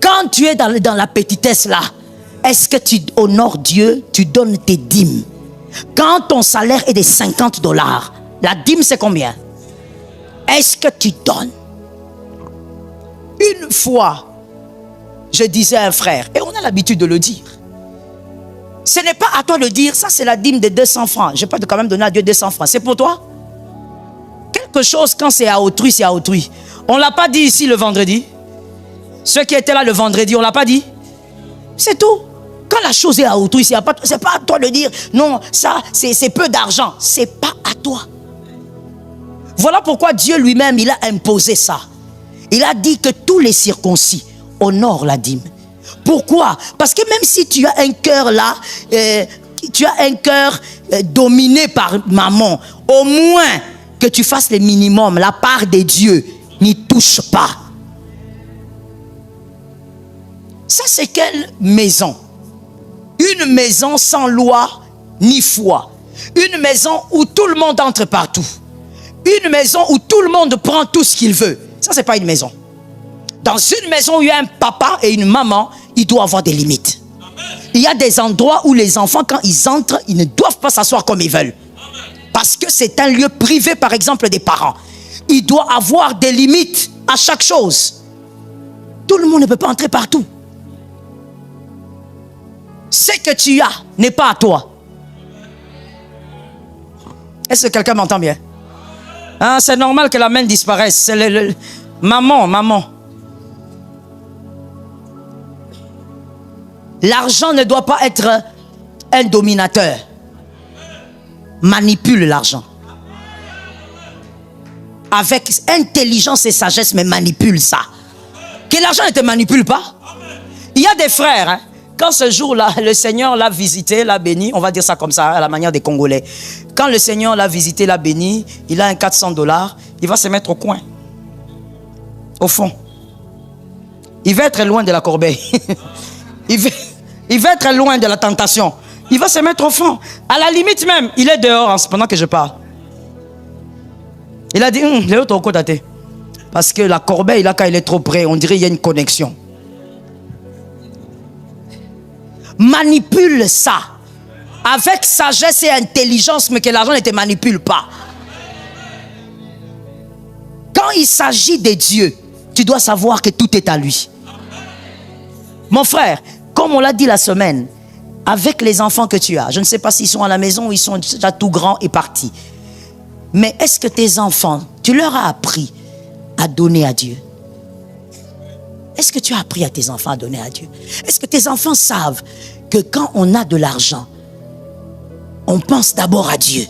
Quand tu es dans la petitesse là, est-ce que tu honores Dieu? Tu donnes tes dîmes. Quand ton salaire est de 50 $, la dîme c'est combien? Est-ce que tu donnes? Une fois, je disais à un frère, et on a l'habitude de le dire. Ce n'est pas à toi de dire, ça c'est la dîme de 200 francs. Je peux quand même donner à Dieu 200 francs. C'est pour toi? Quelque chose, quand c'est à autrui, c'est à autrui. On ne l'a pas dit ici le vendredi. Ceux qui étaient là le vendredi, on ne l'a pas dit. C'est tout. Quand la chose est à autour ici, ce n'est pas à toi de dire non, ça c'est peu d'argent. Ce n'est pas à toi. Voilà pourquoi Dieu lui-même, il a imposé ça. Il a dit que tous les circoncis honorent la dîme. Pourquoi? Parce que même si tu as un cœur là, tu as un cœur dominé par maman, au moins que tu fasses le minimum, la part de Dieu, n'y touche pas. Ça, c'est quelle maison? Une maison sans loi ni foi. Une maison où tout le monde entre partout. Une maison où tout le monde prend tout ce qu'il veut. Ça, c'est pas une maison. Dans une maison où il y a un papa et une maman, il doit avoir des limites. Il y a des endroits où les enfants, quand ils entrent, ils ne doivent pas s'asseoir comme ils veulent. Parce que c'est un lieu privé, par exemple, des parents. Il doit avoir des limites à chaque chose. Tout le monde ne peut pas entrer partout. Ce que tu as n'est pas à toi. Est-ce que quelqu'un m'entend bien? Hein, c'est normal que la main disparaisse. C'est maman. L'argent ne doit pas être un dominateur. Manipule l'argent. Avec intelligence et sagesse, mais manipule ça. Que l'argent ne te manipule pas. Il y a des frères, hein, quand ce jour-là, le Seigneur l'a visité, l'a béni, on va dire ça comme ça, à la manière des Congolais. Quand le Seigneur l'a visité, l'a béni, il a un $400, il va se mettre au coin. Au fond. Il va être loin de la corbeille. Il va être loin de la tentation. Il va se mettre au fond. À la limite même, il est dehors pendant que je parle. Il a dit, il est au côté. Parce que la corbeille, là, quand il est trop près, on dirait qu'il y a une connexion. Manipule ça. Avec sagesse et intelligence, mais que l'argent ne te manipule pas. Quand il s'agit de Dieu, tu dois savoir que tout est à lui. Mon frère, comme on l'a dit la semaine, avec les enfants que tu as, je ne sais pas s'ils sont à la maison ou ils sont déjà tout grands et partis. Mais est-ce que tes enfants, tu leur as appris à donner à Dieu? Est-ce que tu as appris à tes enfants à donner à Dieu? Est-ce que tes enfants savent que quand on a de l'argent, on pense d'abord à Dieu?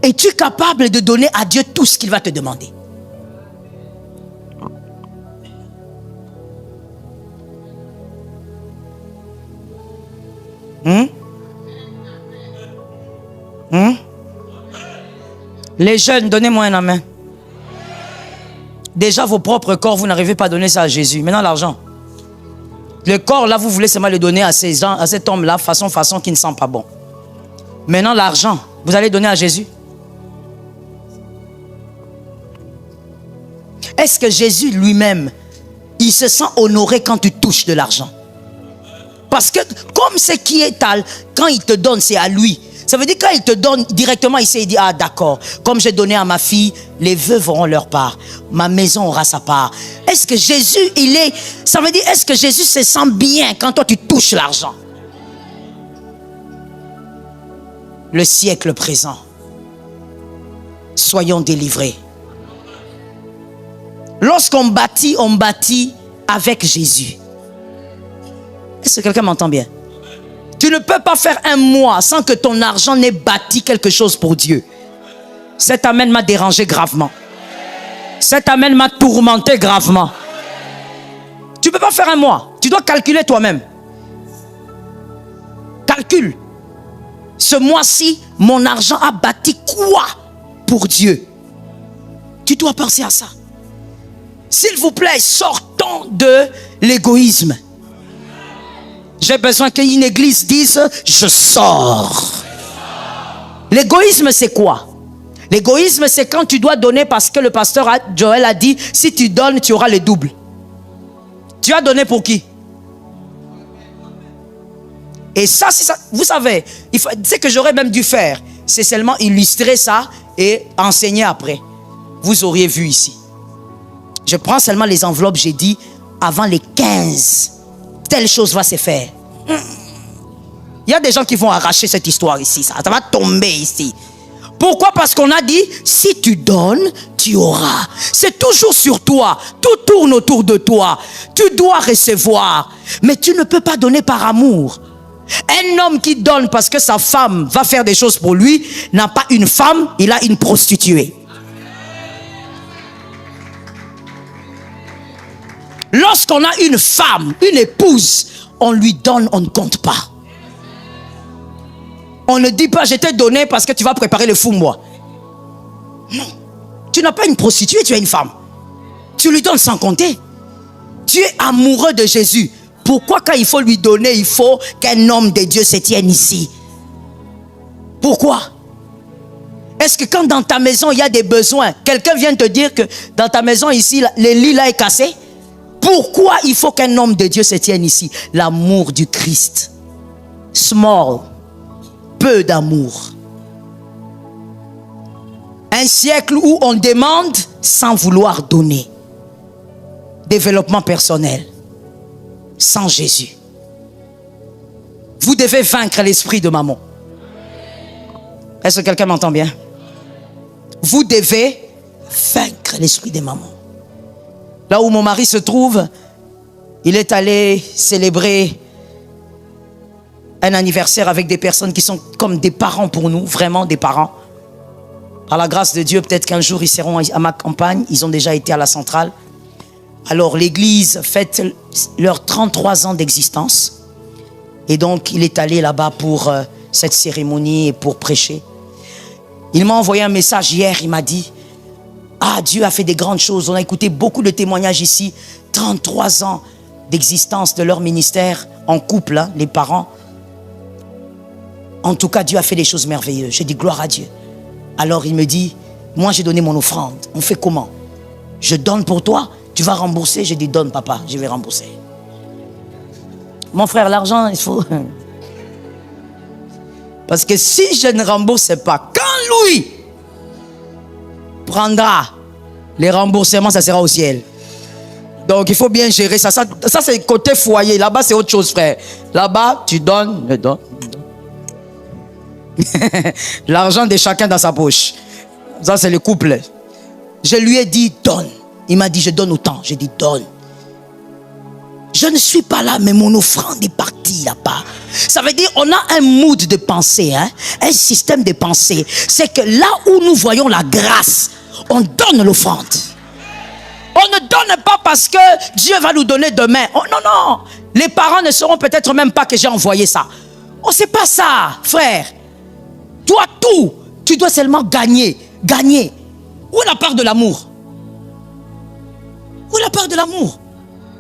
Es-tu capable de donner à Dieu tout ce qu'il va te demander? Les jeunes, donnez-moi un amen. Déjà, vos propres corps, vous n'arrivez pas à donner ça à Jésus. Maintenant, l'argent. Le corps, là, vous voulez seulement le donner à ces gens, à cet homme-là, façon qui ne sent pas bon. Maintenant, l'argent, vous allez donner à Jésus. Est-ce que Jésus lui-même, il se sent honoré quand tu touches de l'argent? Parce que comme ce qui est quand il te donne, c'est à lui. Ça veut dire quand il te donne directement, il dit, ah d'accord, comme j'ai donné à ma fille, les veuves auront leur part. Ma maison aura sa part. Est-ce que Jésus, ça veut dire, est-ce que Jésus se sent bien quand toi tu touches l'argent? Le siècle présent, soyons délivrés. Lorsqu'on bâtit avec Jésus. Est-ce que quelqu'un m'entend bien? Tu ne peux pas faire un mois sans que ton argent n'ait bâti quelque chose pour Dieu. Cet amen m'a dérangé gravement. Cet amen m'a tourmenté gravement. Tu ne peux pas faire un mois. Tu dois calculer toi-même. Calcule. Ce mois-ci, mon argent a bâti quoi pour Dieu? Tu dois penser à ça. S'il vous plaît, sortons de l'égoïsme. J'ai besoin qu'une église dise, je sors. L'égoïsme, c'est quoi? L'égoïsme, c'est quand tu dois donner parce que le pasteur Joël a dit, si tu donnes, tu auras le double. Tu as donné pour qui? Et ça, vous savez, ce que j'aurais même dû faire, c'est seulement illustrer ça et enseigner après. Vous auriez vu ici. Je prends seulement les enveloppes, j'ai dit, avant les 15, telle chose va se faire. Il y a des gens qui vont arracher cette histoire ici. Ça va tomber ici. Pourquoi? Parce qu'on a dit, si tu donnes, tu auras. C'est toujours sur toi. Tout tourne autour de toi. Tu dois recevoir. Mais tu ne peux pas donner par amour. Un homme qui donne parce que sa femme va faire des choses pour lui, n'a pas une femme, il a une prostituée. Lorsqu'on a une femme, une épouse, on lui donne, on ne compte pas. On ne dit pas, je t'ai donné parce que tu vas préparer le fou-moi. Non. Tu n'as pas une prostituée, tu as une femme. Tu lui donnes sans compter. Tu es amoureux de Jésus. Pourquoi quand il faut lui donner, il faut qu'un homme de Dieu se tienne ici? Pourquoi? Est-ce que quand dans ta maison, il y a des besoins, quelqu'un vient te dire que dans ta maison ici, le lit là est cassé? Pourquoi il faut qu'un homme de Dieu se tienne ici? L'amour du Christ. Small. Peu d'amour. Un siècle où on demande sans vouloir donner. Développement personnel. Sans Jésus. Vous devez vaincre l'esprit de maman. Est-ce que quelqu'un m'entend bien? Vous devez vaincre l'esprit de maman. Là où mon mari se trouve, il est allé célébrer un anniversaire avec des personnes qui sont comme des parents pour nous, vraiment des parents. Par la grâce de Dieu, peut-être qu'un jour ils seront à ma campagne, ils ont déjà été à la centrale. Alors l'église fête leurs 33 ans d'existence. Et donc il est allé là-bas pour cette cérémonie et pour prêcher. Il m'a envoyé un message hier, il m'a dit, ah, Dieu a fait des grandes choses. On a écouté beaucoup de témoignages ici. 33 ans d'existence de leur ministère en couple, hein, les parents. En tout cas, Dieu a fait des choses merveilleuses. J'ai dit gloire à Dieu. Alors il me dit, moi j'ai donné mon offrande. On fait comment? Je donne pour toi, tu vas rembourser? J'ai dit donne papa, je vais rembourser. Mon frère, l'argent, il faut... Parce que si je ne rembourse pas, quand lui prendra les remboursements, ça sera au ciel. Donc il faut bien gérer ça. Ça c'est côté foyer. Là-bas c'est autre chose, frère. Là-bas tu donnes, je donne. L'argent de chacun dans sa poche. Ça c'est le couple. Je lui ai dit donne. Il m'a dit je donne autant. J'ai dit donne. Je ne suis pas là, mais mon offrande est partie là-bas. Ça veut dire on a un mood de pensée, hein? Un système de pensée. C'est que là où nous voyons la grâce, on donne l'offrande. On ne donne pas parce que Dieu va nous donner demain. Oh, non, non. Les parents ne sauront peut-être même pas que j'ai envoyé ça. Oh, c'est pas ça, frère. Toi, tout. Tu dois seulement gagner. Gagner. Où est la part de l'amour? Où est la part de l'amour?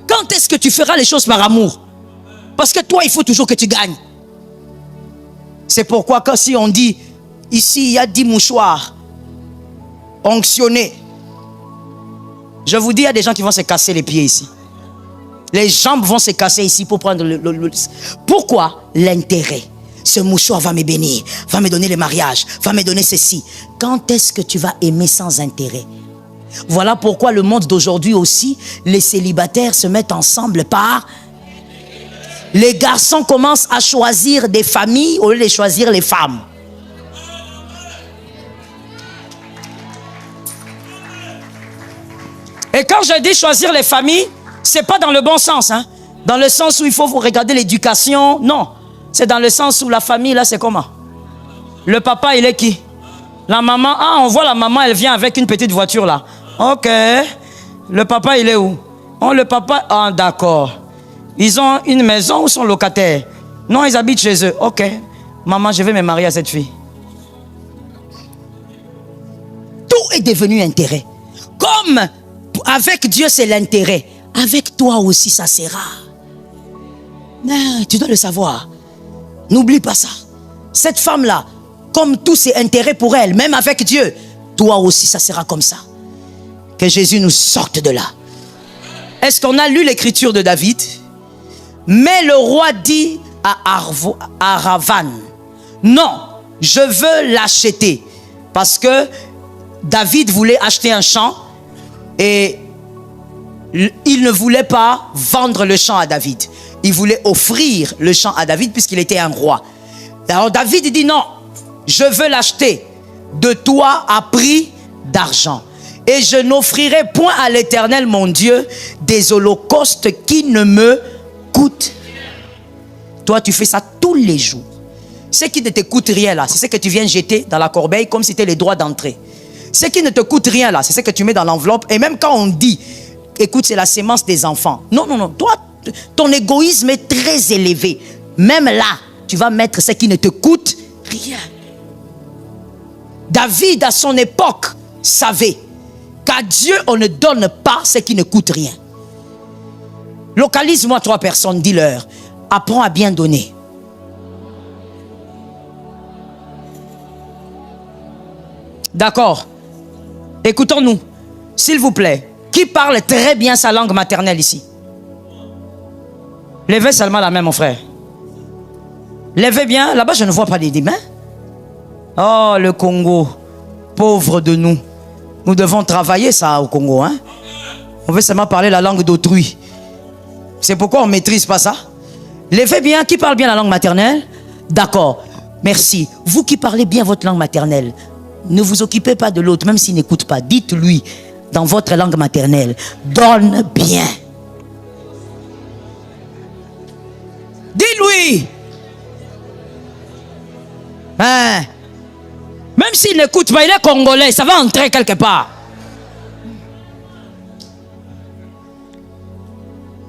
Quand est-ce que tu feras les choses par amour? Parce que toi, il faut toujours que tu gagnes. C'est pourquoi quand si on dit, ici, il y a 10 mouchoirs onctionnés. Je vous dis, il y a des gens qui vont se casser les pieds ici. Les jambes vont se casser ici pour prendre le... Pourquoi? L'intérêt. Ce mouchoir va me bénir, va me donner le mariage, va me donner ceci. Quand est-ce que tu vas aimer sans intérêt? Voilà pourquoi le monde d'aujourd'hui aussi, les célibataires se mettent ensemble par... Les garçons commencent à choisir des familles au lieu de choisir les femmes. Et quand je dis choisir les familles, c'est pas dans le bon sens, hein? Dans le sens où il faut vous regarder l'éducation. Non, c'est dans le sens où la famille, là, c'est comment? Le papa, il est qui? La maman, ah, on voit la maman, elle vient avec une petite voiture, là. Ok. Le papa, il est où? Oh, le papa, ah, d'accord. Ils ont une maison ou sont locataires? Non, ils habitent chez eux. Ok. Maman, je vais me marier à cette fille. Tout est devenu intérêt. Comme avec Dieu, c'est l'intérêt. Avec toi aussi, ça sera. Non, tu dois le savoir. N'oublie pas ça. Cette femme-là, comme tout, c'est intérêt pour elle, même avec Dieu. Toi aussi, ça sera comme ça. Que Jésus nous sorte de là. Est-ce qu'on a lu l'écriture de David? Mais le roi dit à Aravan, non, je veux l'acheter. Parce que David voulait acheter un champ et il ne voulait pas vendre le champ à David. Il voulait offrir le champ à David puisqu'il était un roi. Alors David dit non, je veux l'acheter. de toi à prix d'argent. Et je n'offrirai point à l'Éternel mon Dieu des holocaustes qui ne me coûtent. Toi, tu fais ça tous les jours. Ce qui ne te coûte rien là, c'est ce que tu viens jeter dans la corbeille comme si c'était les droits d'entrée. Ce qui ne te coûte rien là, c'est ce que tu mets dans l'enveloppe. Et même quand on dit, écoute, c'est la sémence des enfants. Non, non, non. Toi, ton égoïsme est très élevé. Même là, tu vas mettre ce qui ne te coûte rien. David, à son époque, savait qu'à Dieu, on ne donne pas ce qui ne coûte rien. Localise-moi 3 personnes, dis-leur, apprends à bien donner. D'accord. Écoutons-nous, s'il vous plaît. Qui parle très bien sa langue maternelle ici? Levez seulement la main, mon frère. Levez bien. Là-bas, je ne vois pas des mains. Oh, le Congo. Pauvre de nous. Nous devons travailler ça au Congo. Hein? On veut seulement parler la langue d'autrui. C'est pourquoi on ne maîtrise pas ça. Levez bien. Qui parle bien la langue maternelle? D'accord. Merci. Vous qui parlez bien votre langue maternelle, ne vous occupez pas de l'autre, même s'il n'écoute pas. Dites-lui dans votre langue maternelle, donne bien. Dis-lui. Hein? Même s'il n'écoute pas, il est congolais, ça va entrer quelque part.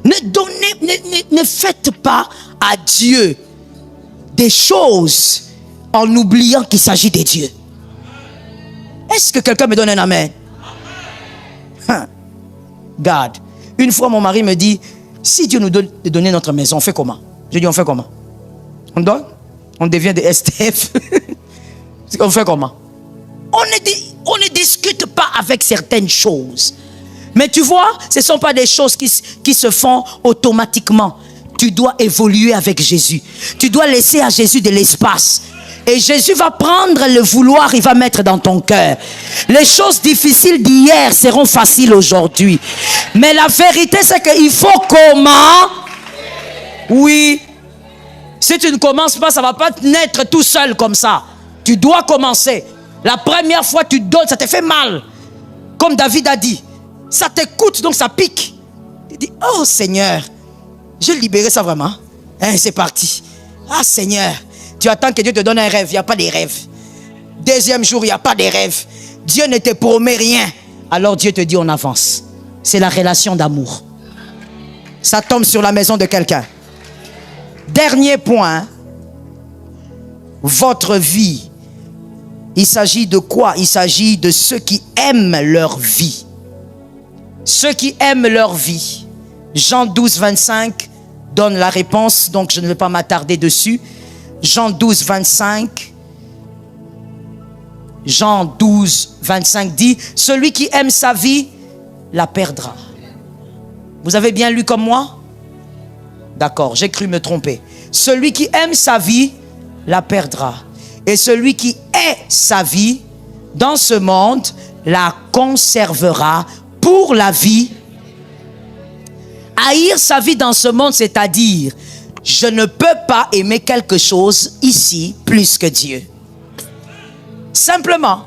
Ne faites pas à Dieu des choses en oubliant qu'il s'agit de Dieu. Est-ce que quelqu'un me donne un amen? Garde. Une fois, mon mari me dit, si Dieu nous donne de donner notre maison, on fait comment? Je dis, on fait comment? On donne? On devient des STF. On fait comment? On ne discute pas avec certaines choses. Mais tu vois, ce ne sont pas des choses qui se font automatiquement. Tu dois évoluer avec Jésus. Tu dois laisser à Jésus de l'espace. Et Jésus va prendre le vouloir, il va mettre dans ton cœur. Les choses difficiles d'hier seront faciles aujourd'hui. Mais la vérité, c'est qu'il faut comment? Oui. Si tu ne commences pas, ça ne va pas naître tout seul comme ça. Tu dois commencer. La première fois tu donnes, ça te fait mal. Comme David a dit. Ça te coûte, donc ça pique. Tu dis, oh Seigneur, j'ai libéré ça vraiment. Hein, c'est parti. Ah Seigneur, tu attends que Dieu te donne un rêve, il n'y a pas de rêve. Deuxième jour, il n'y a pas de rêve. Dieu ne te promet rien. Alors Dieu te dit, on avance. C'est la relation d'amour. Ça tombe sur la maison de quelqu'un. Dernier point. Votre vie. Il s'agit de quoi? Il s'agit de ceux qui aiment leur vie. Ceux qui aiment leur vie. Jean 12, 25 donne la réponse, donc je ne vais pas m'attarder dessus. Jean 12, 25. Jean 12, 25 dit, celui qui aime sa vie, la perdra. Vous avez bien lu comme moi? D'accord, j'ai cru me tromper. Celui qui aime sa vie, la perdra. Et celui qui est sa vie, dans ce monde, la conservera pour la vie. Haïr sa vie dans ce monde, c'est-à-dire, je ne peux pas aimer quelque chose ici plus que Dieu. Simplement,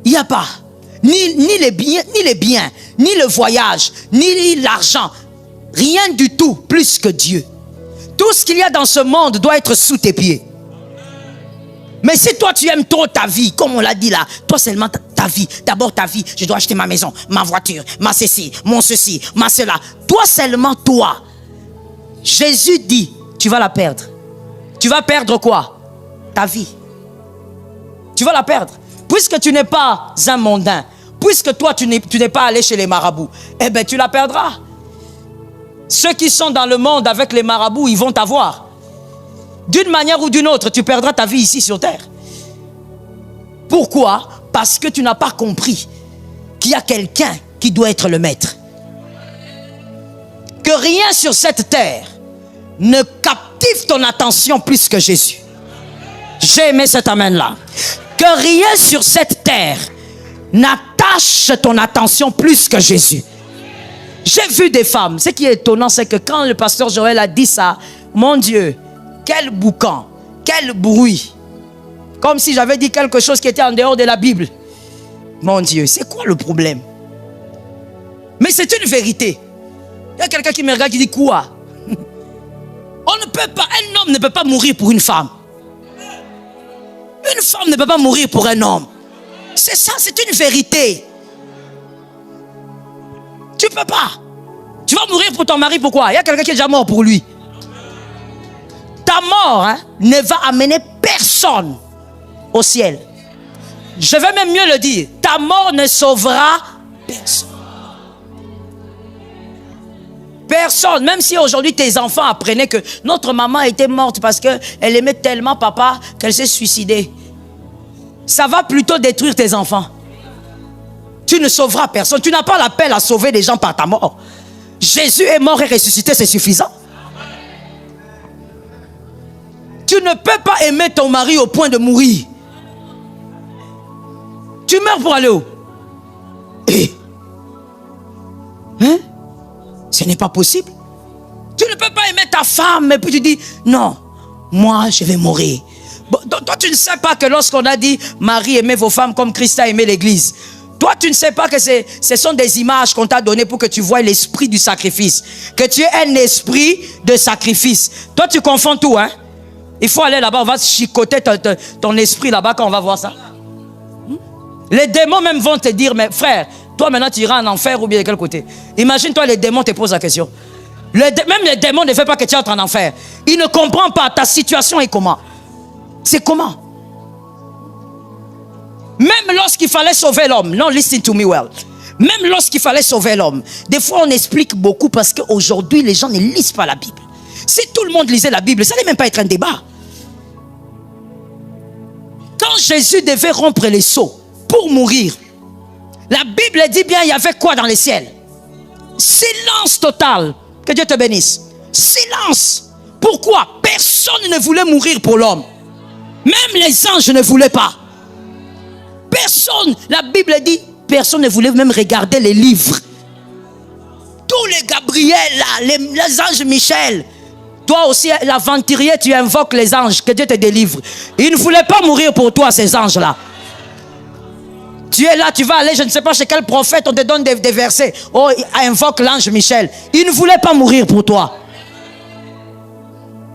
il n'y a pas ni les biens, ni le voyage, ni l'argent, rien du tout plus que Dieu. Tout ce qu'il y a dans ce monde doit être sous tes pieds. Mais si toi tu aimes trop ta vie, comme on l'a dit là, toi seulement ta vie, d'abord ta vie, je dois acheter ma maison, ma voiture, ma ceci, mon ceci, ma cela. Toi seulement toi. Jésus dit, tu vas la perdre. Tu vas perdre quoi? Ta vie. Tu vas la perdre. Puisque tu n'es pas un mondain, puisque toi tu n'es pas allé chez les marabouts, eh bien tu la perdras. Ceux qui sont dans le monde avec les marabouts, ils vont t'avoir. D'une manière ou d'une autre, tu perdras ta vie ici sur terre. Pourquoi? Parce que tu n'as pas compris qu'il y a quelqu'un qui doit être le maître. Que rien sur cette terre ne captive ton attention plus que Jésus. J'ai aimé cet amen-là. Que rien sur cette terre n'attache ton attention plus que Jésus. J'ai vu des femmes. Ce qui est étonnant, c'est que quand le pasteur Joël a dit ça, mon Dieu, quel boucan, quel bruit. Comme si j'avais dit quelque chose qui était en dehors de la Bible. Mon Dieu, c'est quoi le problème? Mais c'est une vérité. Il y a quelqu'un qui me regarde qui dit quoi? On ne peut pas, un homme ne peut pas mourir pour une femme. Une femme ne peut pas mourir pour un homme. C'est ça, c'est une vérité. Tu ne peux pas. Tu vas mourir pour ton mari, pourquoi? Il y a quelqu'un qui est déjà mort pour lui. Ta mort ne va amener personne au ciel. Je vais même mieux le dire. Ta mort ne sauvera personne. Personne. Même si aujourd'hui tes enfants apprenaient que notre maman était morte parce qu'elle aimait tellement papa qu'elle s'est suicidée. Ça va plutôt détruire tes enfants. Tu ne sauveras personne. Tu n'as pas l'appel à sauver les gens par ta mort. Jésus est mort et ressuscité, c'est suffisant. Tu ne peux pas aimer ton mari au point de mourir. Tu meurs pour aller où? Hein? Ce n'est pas possible. Tu ne peux pas aimer ta femme et puis tu dis non, moi je vais mourir. Bon, toi tu ne sais pas que lorsqu'on a dit Marie aimez vos femmes comme Christ a aimé l'église. Toi tu ne sais pas que ce sont des images qu'on t'a données pour que tu vois l'esprit du sacrifice. Que tu aies un esprit de sacrifice. Toi tu confonds tout hein. Il faut aller là-bas, on va chicoter ton esprit là-bas quand on va voir ça. Les démons même vont te dire, mais frère, toi maintenant tu iras en enfer ou bien de quel côté? Imagine-toi, les démons te posent la question. Même les démons ne veulent pas que tu entres en enfer. Ils ne comprennent pas ta situation est comment. C'est comment? Même lorsqu'il fallait sauver l'homme, non, listen to me well. Même lorsqu'il fallait sauver l'homme, des fois on explique beaucoup parce qu'aujourd'hui les gens ne lisent pas la Bible. Si tout le monde lisait la Bible, ça n'allait même pas être un débat. Quand Jésus devait rompre les sceaux pour mourir, la Bible dit bien, il y avait quoi dans les ciels? Silence total. Que Dieu te bénisse. Silence. Pourquoi? Personne ne voulait mourir pour l'homme. Même les anges ne voulaient pas. Personne. La Bible dit, personne ne voulait même regarder les livres. Tous les Gabriel, là, les anges Michel. Toi aussi, l'aventurier, tu invoques les anges. Que Dieu te délivre. Ils ne voulaient pas mourir pour toi, ces anges-là. Tu es là, tu vas aller, je ne sais pas chez quel prophète, on te donne des versets. Oh, invoque l'ange Michel. Ils ne voulaient pas mourir pour toi.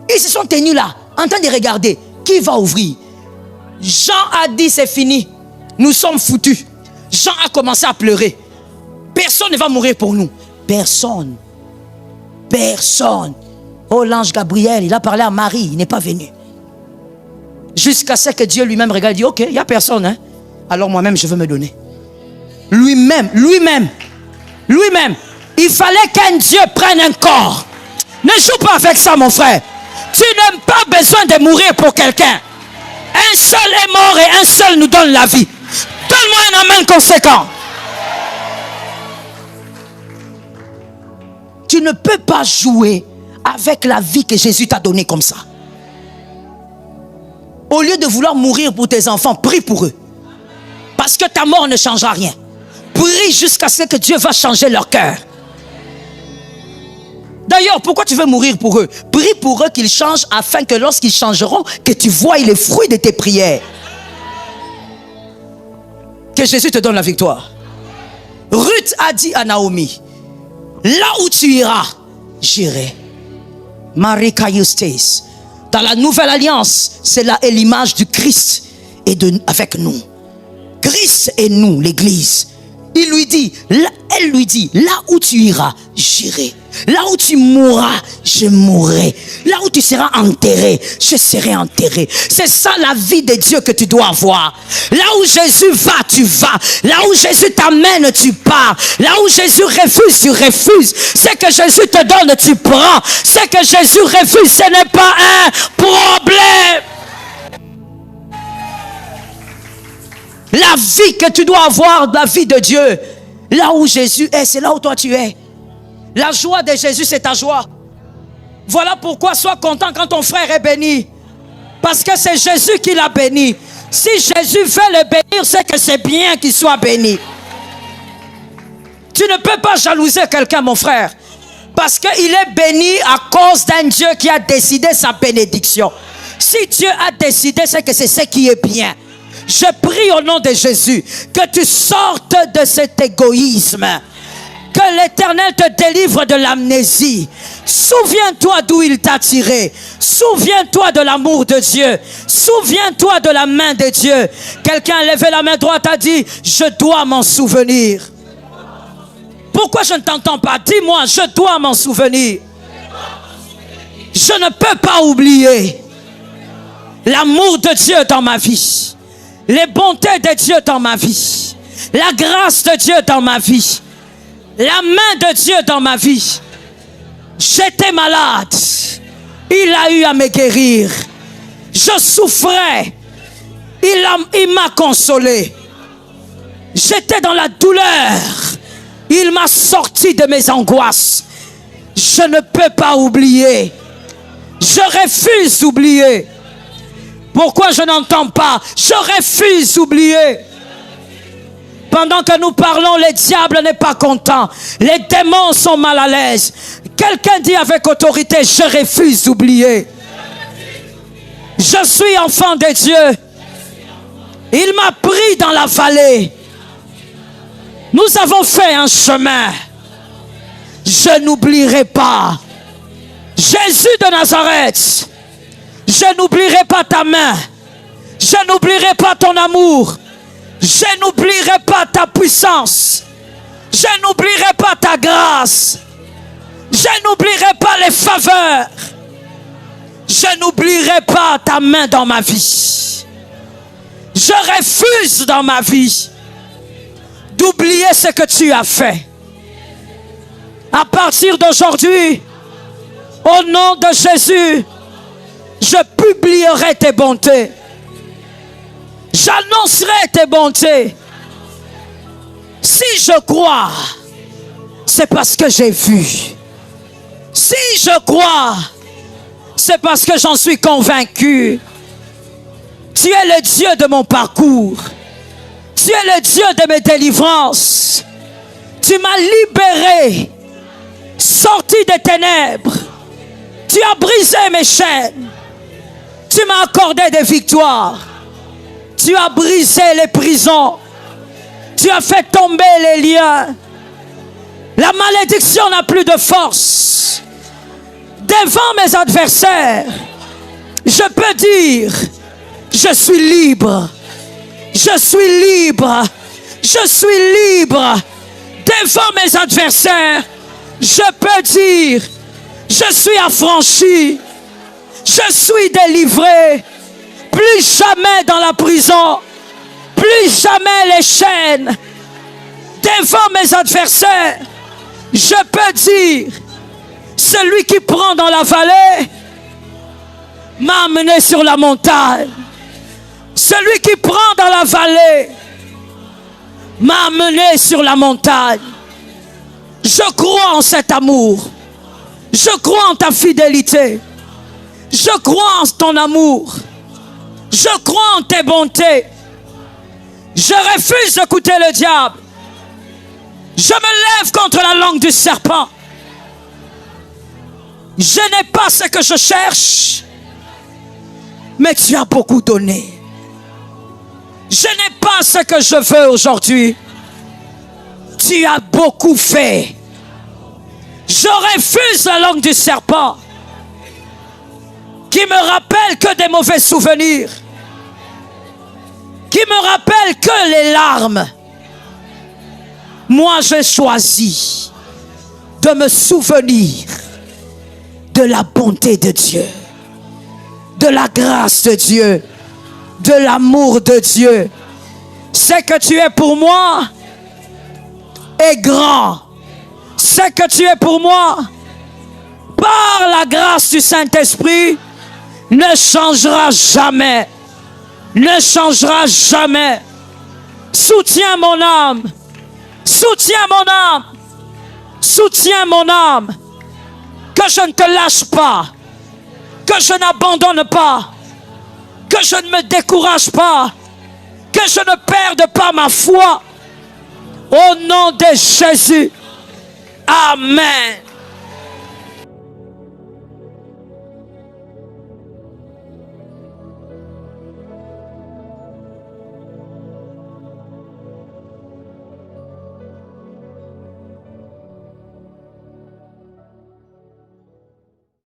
Ils se sont tenus là, en train de regarder. Qui va ouvrir? Jean a dit, c'est fini. Nous sommes foutus. Jean a commencé à pleurer. Personne ne va mourir pour nous. Personne. Personne. Oh, l'ange Gabriel, il a parlé à Marie, il n'est pas venu. Jusqu'à ce que Dieu lui-même regarde et dit, ok, il n'y a personne, hein. Alors moi-même, je veux me donner. Lui-même. Il fallait qu'un Dieu prenne un corps. Ne joue pas avec ça, mon frère. Tu n'as pas besoin de mourir pour quelqu'un. Un seul est mort et un seul nous donne la vie. Donne-moi un amen conséquent. Tu ne peux pas jouer avec la vie que Jésus t'a donnée comme ça. Au lieu de vouloir mourir pour tes enfants, prie pour eux. Parce que ta mort ne changera rien. Prie jusqu'à ce que Dieu va changer leur cœur. D'ailleurs, pourquoi tu veux mourir pour eux? Prie pour eux qu'ils changent afin que lorsqu'ils changeront, que tu voies les fruits de tes prières. Que Jésus te donne la victoire. Ruth a dit à Naomi, là où tu iras, j'irai. Marie Cailloustes. Dans la nouvelle alliance, c'est là est l'image du Christ et avec nous. Christ et nous, l'église. Elle lui dit, là où tu iras, j'irai. Là où tu mourras, je mourrai. Là où tu seras enterré, je serai enterré. C'est ça la vie de Dieu que tu dois avoir. Là où Jésus va, tu vas. Là où Jésus t'amène, tu pars. Là où Jésus refuse, tu refuses. Ce que Jésus te donne, tu prends. Ce que Jésus refuse, ce n'est pas un problème. La vie que tu dois avoir, la vie de Dieu, là où Jésus est, c'est là où toi tu es. La joie de Jésus, c'est ta joie. Voilà pourquoi sois content quand ton frère est béni. Parce que c'est Jésus qui l'a béni. Si Jésus veut le bénir, c'est que c'est bien qu'il soit béni. Tu ne peux pas jalouser quelqu'un, mon frère. Parce qu'il est béni à cause d'un Dieu qui a décidé sa bénédiction. Si Dieu a décidé, c'est que c'est ce qui est bien. Je prie au nom de Jésus que tu sortes de cet égoïsme. Que l'Éternel te délivre de l'amnésie. Souviens-toi d'où il t'a tiré. Souviens-toi de l'amour de Dieu. Souviens-toi de la main de Dieu. Quelqu'un a levé la main droite, a dit, je dois m'en souvenir. Pourquoi je ne t'entends pas? Dis-moi, je dois m'en souvenir. Je ne peux pas oublier l'amour de Dieu dans ma vie. Les bontés de Dieu dans ma vie. La grâce de Dieu dans ma vie. La main de Dieu dans ma vie. J'étais malade. Il a eu à me guérir. Je souffrais. Il m'a consolé. J'étais dans la douleur. Il m'a sorti de mes angoisses. Je ne peux pas oublier. Je refuse d'oublier. Pourquoi je n'entends pas? Je refuse d'oublier. Pendant que nous parlons, le diable n'est pas content. Les démons sont mal à l'aise. Quelqu'un dit avec autorité, je refuse d'oublier. Je suis enfant de Dieu. Il m'a pris dans la vallée. Nous avons fait un chemin. Je n'oublierai pas. Jésus de Nazareth. Je n'oublierai pas ta main. Je n'oublierai pas ton amour. Je n'oublierai pas ta puissance. Je n'oublierai pas ta grâce. Je n'oublierai pas les faveurs. Je n'oublierai pas ta main dans ma vie. Je refuse dans ma vie d'oublier ce que tu as fait. À partir d'aujourd'hui, au nom de Jésus, je publierai tes bontés. J'annoncerai tes bontés. Si je crois, c'est parce que j'ai vu. Si je crois, c'est parce que j'en suis convaincu. Tu es le Dieu de mon parcours. Tu es le Dieu de mes délivrances. Tu m'as libéré, sorti des ténèbres. Tu as brisé mes chaînes. Tu m'as accordé des victoires. Tu as brisé les prisons. Tu as fait tomber les liens. La malédiction n'a plus de force. Devant mes adversaires, je peux dire, je suis libre. Je suis libre. Je suis libre. Devant mes adversaires, je peux dire, je suis affranchi. Je suis délivré. Plus jamais dans la prison. Plus jamais les chaînes. Devant mes adversaires, je peux dire, celui qui prend dans la vallée m'a amené sur la montagne. Celui qui prend dans la vallée m'a amené sur la montagne. Je crois en cet amour. Je crois en ta fidélité. Je crois en ton amour. Je crois en tes bontés. Je refuse d'écouter le diable. Je me lève contre la langue du serpent. Je n'ai pas ce que je cherche, mais tu as beaucoup donné. Je n'ai pas ce que je veux aujourd'hui. Tu as beaucoup fait. Je refuse la langue du serpent qui me rappelle que des mauvais souvenirs, qui me rappelle que les larmes. Moi, j'ai choisi de me souvenir de la bonté de Dieu, de la grâce de Dieu, de l'amour de Dieu. Ce que tu es pour moi est grand. Ce que tu es pour moi, par la grâce du Saint-Esprit, ne changera jamais. Ne changera jamais. Soutiens mon âme. Soutiens mon âme. Soutiens mon âme. Que je ne te lâche pas. Que je n'abandonne pas. Que je ne me décourage pas. Que je ne perde pas ma foi. Au nom de Jésus. Amen.